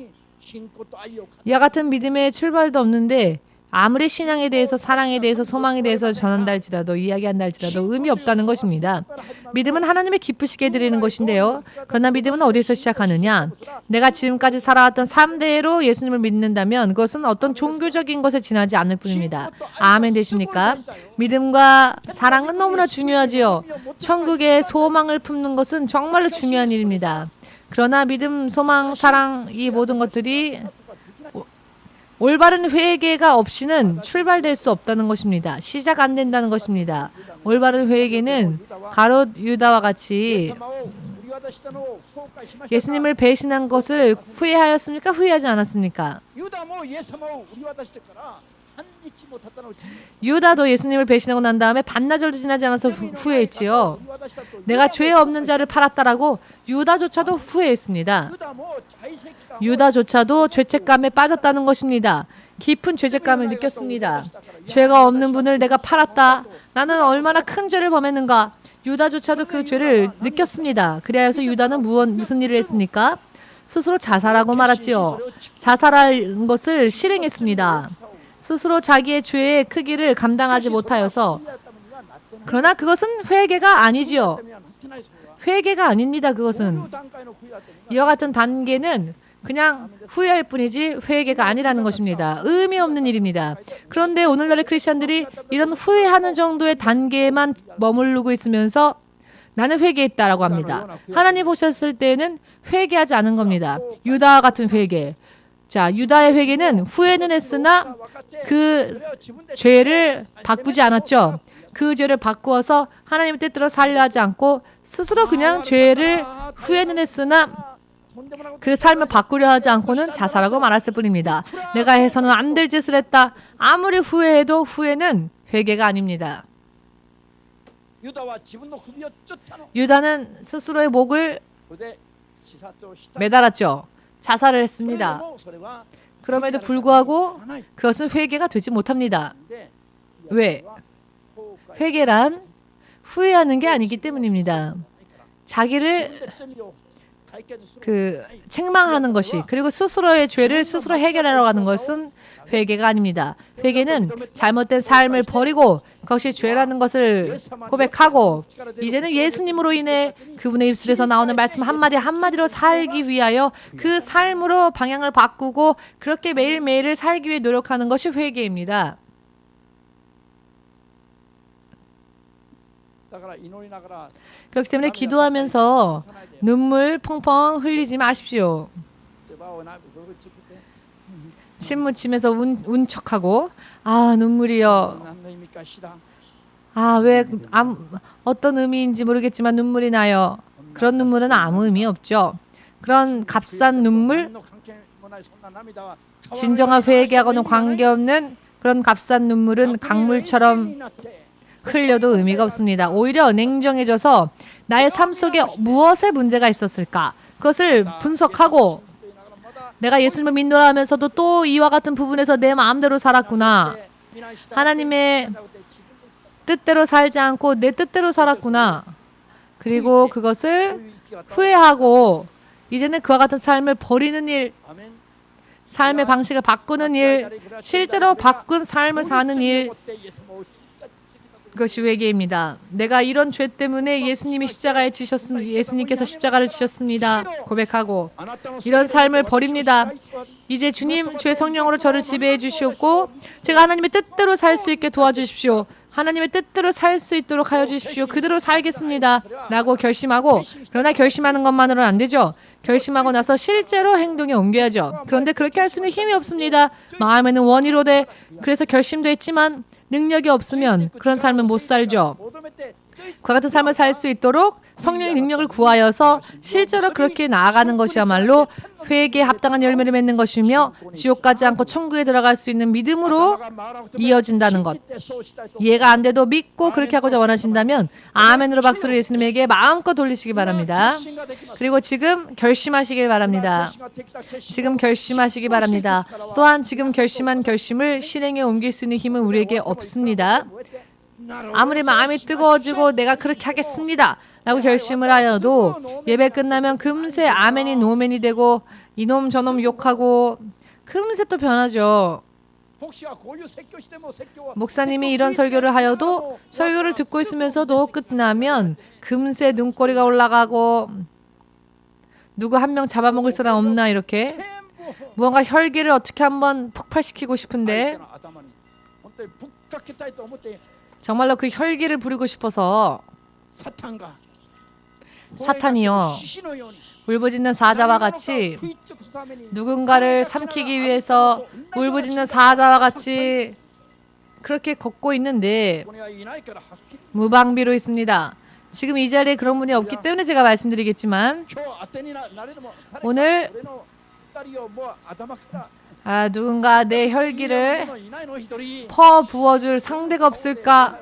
이와 같은 믿음의 출발도 없는데 아무리 신앙에 대해서, 사랑에 대해서, 소망에 대해서 전한다 할지라도, 이야기한다 할지라도 의미 없다는 것입니다. 믿음은 하나님의 기쁘시게 해드리는 것인데요. 그러나 믿음은 어디서 시작하느냐? 내가 지금까지 살아왔던 3대로 예수님을 믿는다면 그것은 어떤 종교적인 것에 지나지 않을 뿐입니다. 아멘 되십니까? 믿음과 사랑은 너무나 중요하지요. 천국의 소망을 품는 것은 정말로 중요한 일입니다. 그러나 믿음, 소망, 사랑 이 모든 것들이 올바른 회개가 없이는 출발될 수 없다는 것입니다. 시작 안 된다는 것입니다. 올바른 회개는 가롯 유다와 같이 예수님을 배신한 것을 후회하였습니까? 후회하지 않았습니까? 유다도 예수님을 배신하고 난 다음에 반나절도 지나지 않아서 후회했지요. 내가 죄 없는 자를 팔았다라고 유다조차도 후회했습니다. 유다조차도 죄책감에 빠졌다는 것입니다. 깊은 죄책감을 느꼈습니다. 죄가 없는 분을 내가 팔았다. 나는 얼마나 큰 죄를 범했는가. 유다조차도 그 죄를 느꼈습니다. 그래서 유다는 무슨 일을 했습니까? 스스로 자살하고 말았지요. 자살한 것을 실행했습니다. 스스로 자기의 죄의 크기를 감당하지 못하여서. 그러나 그것은 회개가 아니지요. 회개가 아닙니다. 그것은 이와 같은 단계는 그냥 후회할 뿐이지 회개가 아니라는 것입니다. 의미 없는 일입니다. 그런데 오늘날의 크리스천들이 이런 후회하는 정도의 단계에만 머무르고 있으면서 나는 회개했다라고 합니다. 하나님 보셨을 때는 회개하지 않은 겁니다. 유다와 같은 회개. 자, 유다의 회개는 후회는 했으나 그 죄를 바꾸지 않았죠. 그 죄를 바꾸어서 하나님의 뜻대로 살려 하지 않고 스스로 그냥 죄를 후회는 했으나 그 삶을 바꾸려 하지 않고는 자살하고 말았을 뿐입니다. 내가 해서는 안 될 짓을 했다. 아무리 후회해도 후회는 회개가 아닙니다. 유다는 스스로의 목을 매달았죠. 자살을 했습니다. 그럼에도 불구하고 그것은 회개가 되지 못합니다. 왜? 회개란 후회하는 게 아니기 때문입니다. 자기를 책망하는 것이, 그리고 스스로의 죄를 스스로 해결하려고 하는 것은 회개가 아닙니다. 회개는 잘못된 삶을 버리고 그것이 죄라는 것을 고백하고 이제는 예수님으로 인해 그분의 입술에서 나오는 말씀 한마디 한마디로 살기 위하여 그 삶으로 방향을 바꾸고 그렇게 매일매일을 살기 위해 노력하는 것이 회개입니다. 그렇기 때문에 기도하면서 눈물 펑펑 흘리지 마십시오. 침 묻히면서 운 척하고 눈물이요. 왜 어떤 의미인지 모르겠지만 눈물이 나요. 그런 눈물은 아무 의미 없죠. 그런 값싼 눈물, 진정한 회개하고는 관계없는 그런 값싼 눈물은 강물처럼 흘려도 의미가 없습니다. 오히려 냉정해져서 나의 삶 속에 무엇에 문제가 있었을까? 그것을 분석하고 내가 예수님을 믿노라 하면서도 또 이와 같은 부분에서 내 마음대로 살았구나. 하나님의 뜻대로 살지 않고 내 뜻대로 살았구나. 그리고 그것을 후회하고 이제는 그와 같은 삶을 버리는 일, 삶의 방식을 바꾸는 일, 실제로 바꾼 삶을 사는 일, 그것이 회개입니다. 내가 이런 죄 때문에 예수님께서 십자가를 지셨습니다. 고백하고 이런 삶을 버립니다. 이제 주님 주의 성령으로 저를 지배해 주시옵고 제가 하나님의 뜻대로 살 수 있게 도와주십시오. 하나님의 뜻대로 살 수 있도록 하여 주십시오. 그대로 살겠습니다. 라고 결심하고, 그러나 결심하는 것만으로는 안 되죠. 결심하고 나서 실제로 행동에 옮겨야죠. 그런데 그렇게 할 수는 힘이 없습니다. 마음에는 원이로되 그래서 결심도 했지만 능력이 없으면 그런 삶은 못 살죠. 그와 같은 삶을 살 수 있도록 성령의 능력을 구하여서 실제로 그렇게 나아가는 것이야말로 회개에 합당한 열매를 맺는 것이며 지옥 가지 않고 천국에 들어갈 수 있는 믿음으로 이어진다는 것. 이해가 안 돼도 믿고 그렇게 하고자 원하신다면 아멘으로 박수를 예수님에게 마음껏 돌리시기 바랍니다. 그리고 지금 결심하시길 바랍니다. 지금 결심하시기 바랍니다. 또한 지금 결심한 결심을 실행에 옮길 수 있는 힘은 우리에게 없습니다. 아무리 마음이 뜨거워지고 내가 그렇게 하겠습니다 라고 결심을 하여도 예배 끝나면 금세 아멘이 노멘이 되고 이놈 저놈 욕하고 금세 또 변하죠. 목사님이 이런 설교를 하여도 설교를 듣고 있으면서도 끝나면 금세 눈꼬리가 올라가고 누구 한 명 잡아먹을 사람 없나 이렇게 무언가 혈기를 어떻게 한번 폭발시키고 싶은데 정말로 그 혈기를 부리고 싶어서 사탄이요 울부짖는 사자와 같이 누군가를 삼키기 위해서 울부짖는 사자와 같이 그렇게 걷고 있는데 무방비로 있습니다. 지금 이 자리에 그런 분이 없기 때문에 제가 말씀드리겠지만 오늘 누군가 내 혈기를 퍼부어줄 상대가 없을까?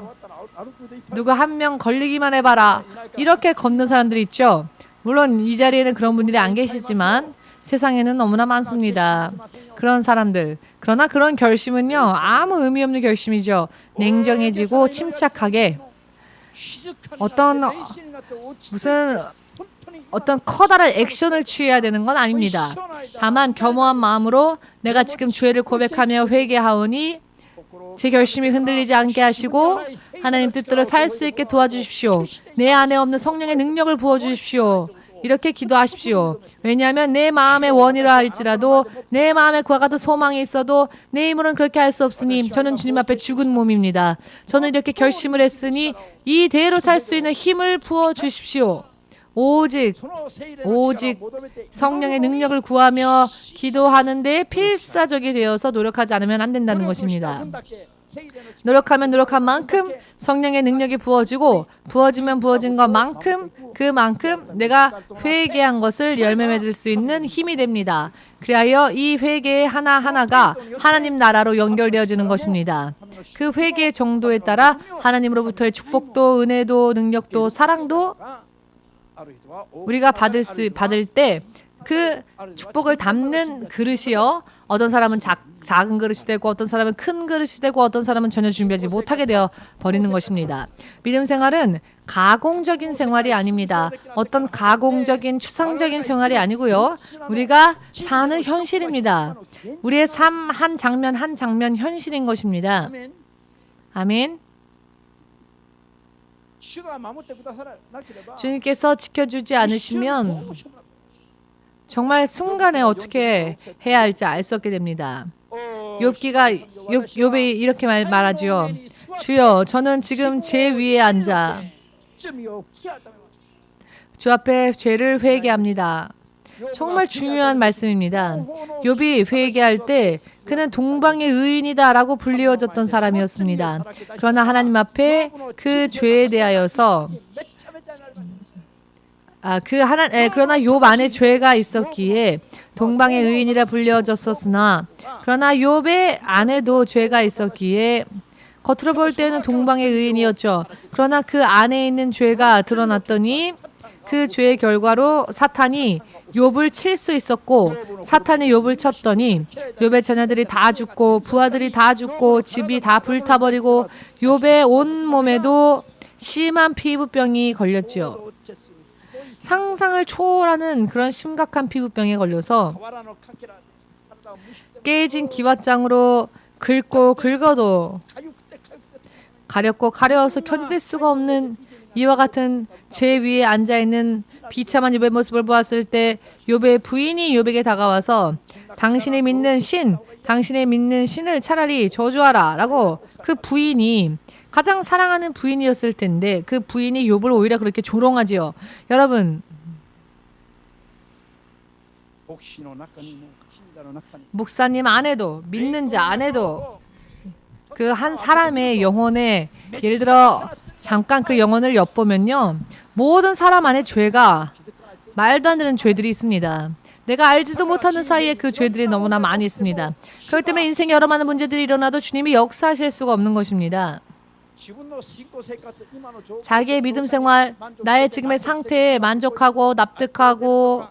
누가 한 명 걸리기만 해봐라. 이렇게 걷는 사람들이 있죠. 물론 이 자리에는 그런 분들이 안 계시지만 세상에는 너무나 많습니다. 그런 사람들. 그러나 그런 결심은요. 아무 의미 없는 결심이죠. 냉정해지고 침착하게 어떤 커다란 액션을 취해야 되는 건 아닙니다. 다만 겸허한 마음으로 내가 지금 죄를 고백하며 회개하오니 제 결심이 흔들리지 않게 하시고 하나님 뜻대로 살 수 있게 도와주십시오. 내 안에 없는 성령의 능력을 부어주십시오. 이렇게 기도하십시오. 왜냐하면 내 마음의 원이라 할지라도 내 마음에 그와 같은 소망이 있어도 내 힘으로는 그렇게 할 수 없으니 저는 주님 앞에 죽은 몸입니다. 저는 이렇게 결심을 했으니 이대로 살 수 있는 힘을 부어주십시오. 오직 성령의 능력을 구하며 기도하는 데 필사적이 되어서 노력하지 않으면 안 된다는 것입니다. 노력하면 노력한 만큼 성령의 능력이 부어지고 부어지면 부어진 것만큼 그만큼 내가 회개한 것을 열매 맺을 수 있는 힘이 됩니다. 그리하여 이 회개의 하나하나가 하나님 나라로 연결되어지는 것입니다. 그 회개의 정도에 따라 하나님으로부터의 축복도 은혜도 능력도 사랑도 우리가 받을 때 그 축복을 담는 그릇이요. 어떤 사람은 작은 그릇이 되고 어떤 사람은 큰 그릇이 되고 어떤 사람은 전혀 준비하지 못하게 되어 버리는 것입니다. 믿음 생활은 가공적인 생활이 아닙니다. 어떤 가공적인 추상적인 생활이 아니고요. 우리가 사는 현실입니다. 우리의 삶 한 장면 한 장면 현실인 것입니다. 아멘. 주님께서 지켜주지 않으시면 정말 순간에 어떻게 해야 할지 알 수 없게 됩니다. 욥이 이렇게 말하지요. 주여, 저는 지금 제 위에 앉아 주 앞에 죄를 회개합니다. 정말 중요한 말씀입니다. 욥이 회개할 때 그는 동방의 의인이다라고 불리워졌던 사람이었습니다. 그러나 하나님 앞에 그 죄에 대하여서 그러나 욥 안에 죄가 있었기에 동방의 의인이라 불려졌었으나 그러나 욥의 안에도 죄가 있었기에 겉으로 볼 때는 동방의 의인이었죠. 그러나 그 안에 있는 죄가 드러났더니 그 죄의 결과로 사탄이 욥을 칠 수 있었고 사탄이 욥을 쳤더니 욥의 자녀들이 다 죽고 부하들이 다 죽고 집이 다 불타버리고 욥의 온 몸에도 심한 피부병이 걸렸지요. 상상을 초월하는 그런 심각한 피부병에 걸려서 깨진 기왓장으로 긁고 긁어도 가렵고 가려워서 견딜 수가 없는 이와 같은 제 위에 앉아있는 비참한 욥의 모습을 보았을 때 욥의 부인이 욥에게 다가와서 당신이 믿는 신을 차라리 저주하라 라고 그 부인이 가장 사랑하는 부인이었을 텐데 그 부인이 욥을 오히려 그렇게 조롱하지요. 여러분, 목사님 안에도 믿는 자 안에도 그 한 사람의 영혼에 예를 들어 잠깐 그 영혼을 엿보면요. 모든 사람 안에 죄가 말도 안 되는 죄들이 있습니다. 내가 알지도 못하는 사이에 그 죄들이 너무나 많이 있습니다. 그렇기 때문에 인생에 여러 많은 문제들이 일어나도 주님이 역사하실 수가 없는 것입니다. 자기의 믿음 생활, 나의 지금의 상태에 만족하고 납득하고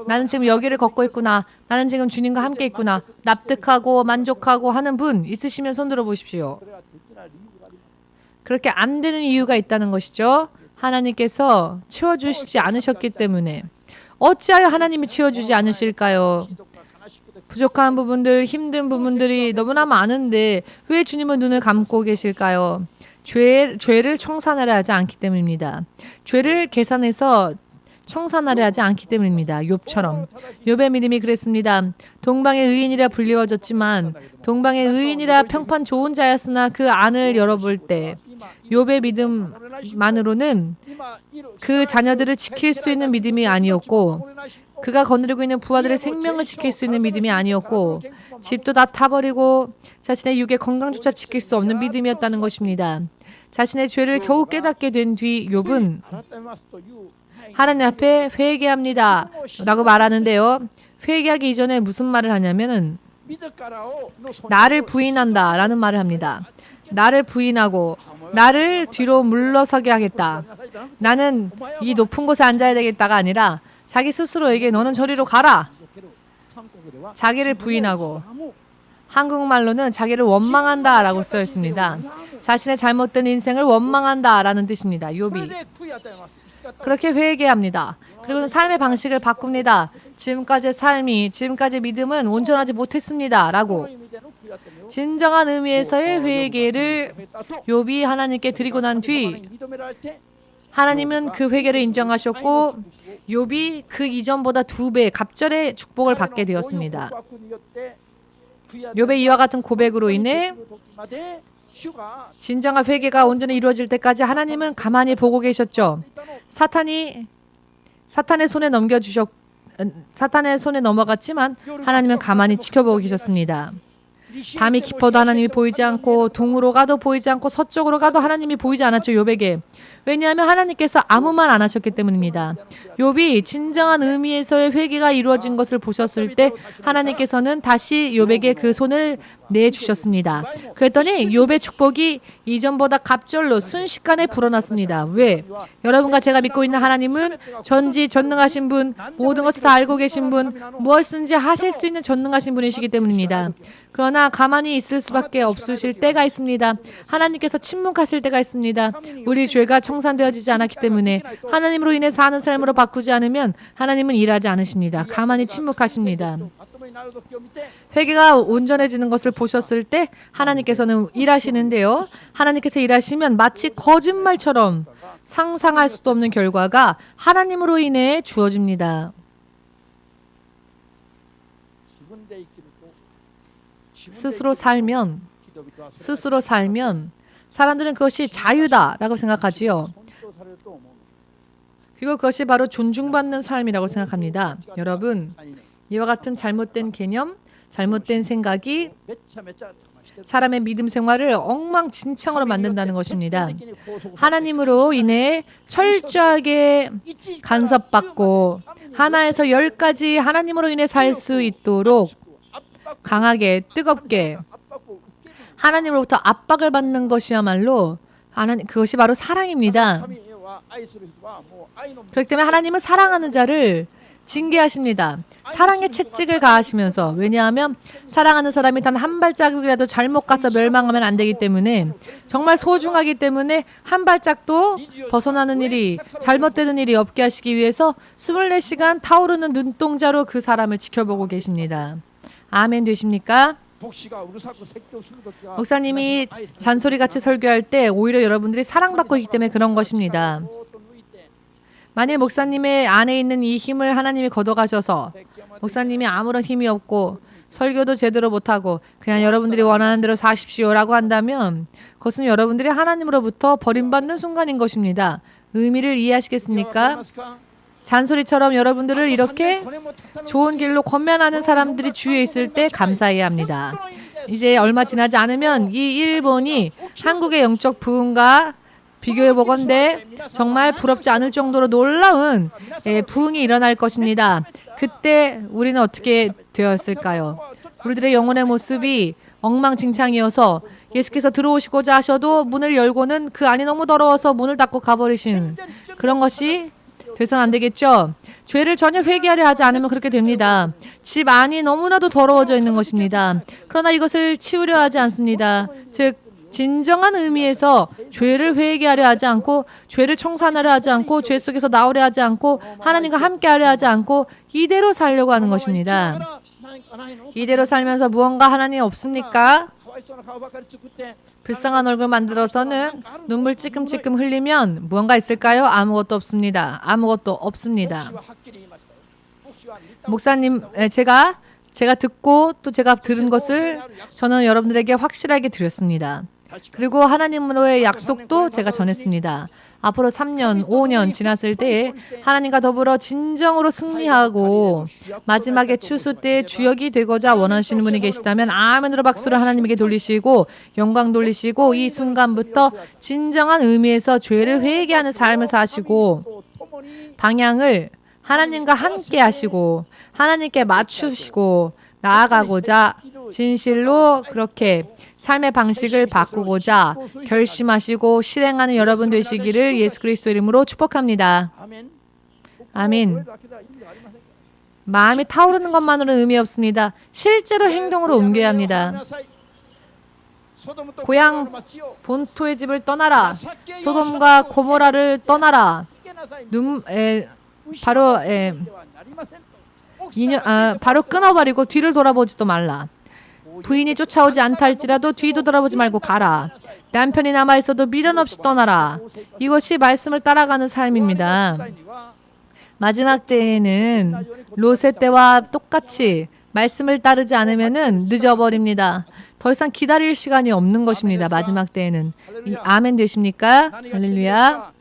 나는 지금 여기를 걷고 있구나. 나는 지금 주님과 함께 있구나. 납득하고 만족하고 하는 분 있으시면 손 들어 보십시오. 그렇게 안 되는 이유가 있다는 것이죠. 하나님께서 채워주시지 않으셨기 때문에. 어찌하여 하나님이 채워주지 않으실까요? 부족한 부분들, 힘든 부분들이 너무나 많은데 왜 주님은 눈을 감고 계실까요? 죄를 청산하려 하지 않기 때문입니다. 죄를 계산해서 청산하려 하지 않기 때문입니다. 욥처럼. 욥의 믿음이 그랬습니다. 동방의 의인이라 불리워졌지만 동방의 의인이라 평판 좋은 자였으나 그 안을 열어볼 때 욥의 믿음만으로는 그 자녀들을 지킬 수 있는 믿음이 아니었고 그가 거느리고 있는 부하들의 생명을 지킬 수 있는 믿음이 아니었고 집도 다 타버리고 자신의 육의 건강조차 지킬 수 없는 믿음이었다는 것입니다. 자신의 죄를 겨우 깨닫게 된 뒤 욥은 하나님 앞에 회개합니다 라고 말하는데요. 회개하기 이전에 무슨 말을 하냐면은 나를 부인한다 라는 말을 합니다. 나를 부인하고 나를 뒤로 물러서게 하겠다. 나는 이 높은 곳에 앉아야 되겠다가 아니라 자기 스스로에게 너는 저리로 가라. 자기를 부인하고 한국말로는 자기를 원망한다 라고 쓰여 있습니다. 자신의 잘못된 인생을 원망한다 라는 뜻입니다. 욥이 그렇게 회개합니다. 그리고 삶의 방식을 바꿉니다. 지금까지의 삶이, 지금까지의 믿음은 온전하지 못했습니다 라고 진정한 의미에서의 회개를 욥이 하나님께 드리고 난 뒤 하나님은 그 회개를 인정하셨고 욥이 그 이전보다 2배 갑절의 축복을 받게 되었습니다. 욥의 이와 같은 고백으로 인해 진정한 회개가 온전히 이루어질 때까지 하나님은 가만히 보고 계셨죠. 사탄의 손에 넘어갔지만 하나님은 가만히 지켜보고 계셨습니다. 밤이 깊어도 하나님이 보이지 않고 동으로 가도 보이지 않고 서쪽으로 가도 하나님이 보이지 않았죠. 욥에게. 왜냐하면 하나님께서 아무 말 안 하셨기 때문입니다. 욥이 진정한 의미에서의 회개가 이루어진 것을 보셨을 때 하나님께서는 다시 욥에게 그 손을 내주셨습니다. 그랬더니 욥의 축복이 이전보다 갑절로 순식간에 불어났습니다. 왜? 여러분과 제가 믿고 있는 하나님은 전지전능하신 분, 모든 것을 다 알고 계신 분, 무엇이든지 하실 수 있는 전능하신 분이시기 때문입니다. 그러나 가만히 있을 수밖에 없으실 때가 있습니다. 하나님께서 침묵하실 때가 있습니다. 우리 죄가 청산되어지지 않았기 때문에 하나님으로 인해 사는 삶으로 바꾸지 않으면 하나님은 일하지 않으십니다. 가만히 침묵하십니다. 회개가 온전해지는 것을 보셨을 때 하나님께서는 일하시는데요. 하나님께서 일하시면 마치 거짓말처럼 상상할 수도 없는 결과가 하나님으로 인해 주어집니다. 스스로 살면 사람들은 그것이 자유다라고 생각하지요. 그리고 그것이 바로 존중받는 삶이라고 생각합니다. 여러분, 이와 같은 잘못된 개념, 잘못된 생각이 사람의 믿음 생활을 엉망진창으로 만든다는 것입니다. 하나님으로 인해 철저하게 간섭받고 하나에서 10가지 하나님으로 인해 살 수 있도록 강하게 뜨겁게 하나님으로부터 압박을 받는 것이야말로 그것이 바로 사랑입니다. 그렇기 때문에 하나님은 사랑하는 자를 징계하십니다. 사랑의 채찍을 가하시면서, 왜냐하면 사랑하는 사람이 단 한 발자국이라도 잘못 가서 멸망하면 안 되기 때문에 정말 소중하기 때문에 한 발짝도 벗어나는 일이, 잘못되는 일이 없게 하시기 위해서 24시간 타오르는 눈동자로 그 사람을 지켜보고 계십니다. 아멘 되십니까? 목사님이 잔소리같이 설교할 때 오히려 여러분들이 사랑받고 있기 때문에 그런 것입니다. 만일 목사님의 안에 있는 이 힘을 하나님이 걷어가셔서 목사님이 아무런 힘이 없고 설교도 제대로 못하고 그냥 여러분들이 원하는 대로 사십시오라고 한다면 그것은 여러분들이 하나님으로부터 버림받는 순간인 것입니다. 의미를 이해하시겠습니까? 잔소리처럼 여러분들을 이렇게 좋은 길로 권면하는 사람들이 주위에 있을 때 감사해야 합니다. 이제 얼마 지나지 않으면 이 일본이 한국의 영적 부흥과 비교해 보건대 정말 부럽지 않을 정도로 놀라운 부흥이 일어날 것입니다. 그때 우리는 어떻게 되었을까요? 우리들의 영혼의 모습이 엉망진창이어서 예수께서 들어오시고자 하셔도 문을 열고는 그 안이 너무 더러워서 문을 닫고 가버리신 그런 것이 돼서는 안 되겠죠. 죄를 전혀 회개하려 하지 않으면 그렇게 됩니다. 집 안이 너무나도 더러워져 있는 것입니다. 그러나 이것을 치우려 하지 않습니다. 즉 진정한 의미에서 죄를 회개하려 하지 않고 죄를 청산하려 하지 않고 죄 속에서 나오려 하지 않고 하나님과 함께하려 하지 않고 이대로 살려고 하는 것입니다. 이대로 살면서 무언가 하나님 없습니까? 불쌍한 얼굴 만들어서는 눈물 찔끔찔끔 흘리면 무언가 있을까요? 아무것도 없습니다. 아무것도 없습니다. 목사님, 제가 듣고 또 제가 들은 것을 저는 여러분들에게 확실하게 드렸습니다. 그리고 하나님으로의 약속도 제가 전했습니다. 앞으로 3년, 5년 지났을 때에 하나님과 더불어 진정으로 승리하고 마지막에 추수 때 주역이 되고자 원하시는 분이 계시다면 아멘으로 박수를 하나님에게 돌리시고 영광 돌리시고 이 순간부터 진정한 의미에서 죄를 회개하는 삶을 사시고 방향을 하나님과 함께 하시고 하나님께 맞추시고 나아가고자 진실로 그렇게 삶의 방식을 바꾸고자 결심하시고 실행하는 여러분 되시기를 예수 그리스도 이름으로 축복합니다. 아멘. 마음이 타오르는 것만으로는 의미 없습니다. 실제로 행동으로 옮겨야 합니다. 고향 본토의 집을 떠나라. 소돔과 고모라를 떠나라. 바로 끊어버리고 뒤를 돌아보지도 말라. 부인이 쫓아오지 않다 할지라도 뒤도 돌아보지 말고 가라. 남편이 남아있어도 미련 없이 떠나라. 이것이 말씀을 따라가는 삶입니다. 마지막 때에는 롯의 때와 똑같이 말씀을 따르지 않으면 늦어버립니다. 더 이상 기다릴 시간이 없는 것입니다. 마지막 때에는. 아멘 되십니까? 할렐루야.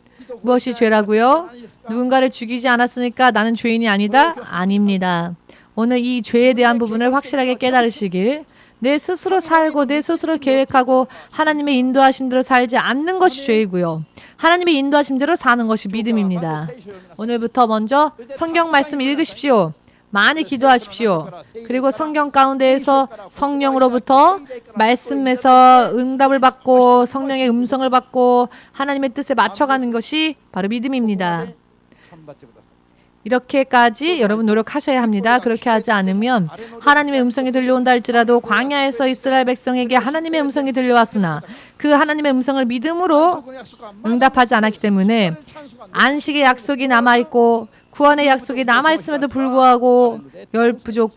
무엇이 죄라고요? 누군가를 죽이지 않았으니까 나는 죄인이 아니다? 아닙니다. 오늘 이 죄에 대한 부분을 확실하게 깨달으시길 내 스스로 살고 내 스스로 계획하고 하나님의 인도하신 대로 살지 않는 것이 죄이고요. 하나님의 인도하신 대로 사는 것이 믿음입니다. 오늘부터 먼저 성경 말씀 읽으십시오. 많이 기도하십시오. 그리고 성경 가운데에서 성령으로부터 말씀에서 응답을 받고 성령의 음성을 받고 하나님의 뜻에 맞춰가는 것이 바로 믿음입니다. 이렇게까지 여러분 노력하셔야 합니다. 그렇게 하지 않으면 하나님의 음성이 들려온다 할지라도 광야에서 이스라엘 백성에게 하나님의 음성이 들려왔으나 그 하나님의 음성을 믿음으로 응답하지 않았기 때문에 안식의 약속이 남아있고 구원의 약속이 남아있음에도 불구하고 열 부족이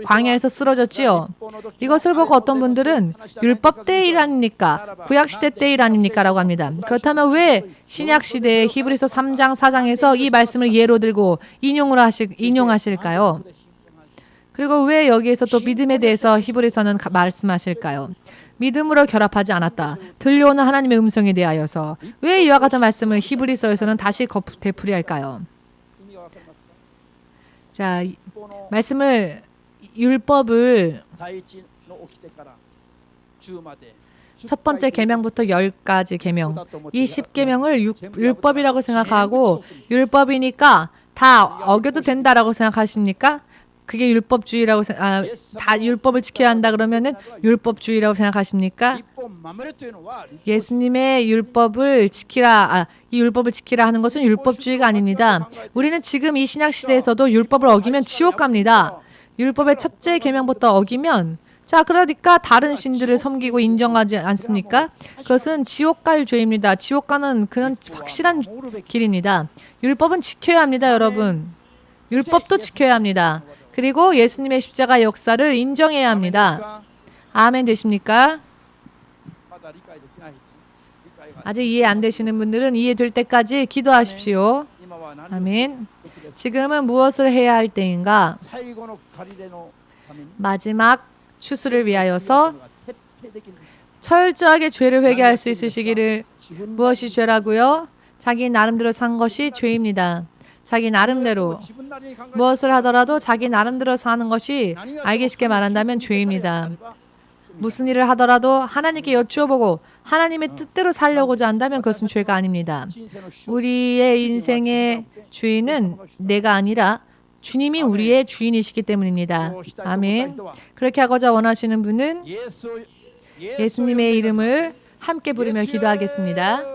광야에서 쓰러졌지요. 이것을 보고 어떤 분들은 율법 때 일 아닙니까? 구약시대 때 일 아닙니까? 라고 합니다. 그렇다면 왜 신약시대의 히브리서 3장 4장에서 이 말씀을 예로 들고 인용하실까요? 그리고 왜 여기에서 또 믿음에 대해서 히브리서는 말씀하실까요? 믿음으로 결합하지 않았다. 들려오는 하나님의 음성에 대하여서 왜 이와 같은 말씀을 히브리서에서는 다시 되풀이할까요? 자, 말씀을 율법을 첫 번째 계명부터 10가지 계명, 이 10계명을 율법이라고 생각하고 율법이니까 다 어겨도 된다라고 생각하십니까? 그게 율법주의라고 다 율법을 지켜야 한다 그러면은 율법주의라고 생각하십니까? 예수님의 율법을 지키라, 이 율법을 지키라 하는 것은 율법주의가 아닙니다. 우리는 지금 이 신약 시대에서도 율법을 어기면 지옥 갑니다. 율법의 첫째 계명부터 어기면 그러니까 다른 신들을 섬기고 인정하지 않습니까? 그것은 지옥 갈 죄입니다. 지옥 가는 그런 확실한 길입니다. 율법은 지켜야 합니다, 여러분. 율법도 지켜야 합니다. 그리고 예수님의 십자가 역사를 인정해야 합니다. 아멘 되십니까? 아직 이해 안 되시는 분들은 이해될 때까지 기도하십시오. 아멘. 지금은 무엇을 해야 할 때인가? 마지막 추수를 위하여서 철저하게 죄를 회개할 수 있으시기를. 무엇이 죄라고요? 자기 나름대로 산 것이 죄입니다. 자기 나름대로 무엇을 하더라도 자기 나름대로 사는 것이 알기 쉽게 말한다면 죄입니다. 무슨 일을 하더라도 하나님께 여쭈어보고 하나님의 뜻대로 살려고자 한다면 그것은 죄가 아닙니다. 우리의 인생의 주인은 내가 아니라 주님이 우리의 주인이시기 때문입니다. 아멘. 그렇게 하고자 원하시는 분은 예수님의 이름을 함께 부르며 기도하겠습니다.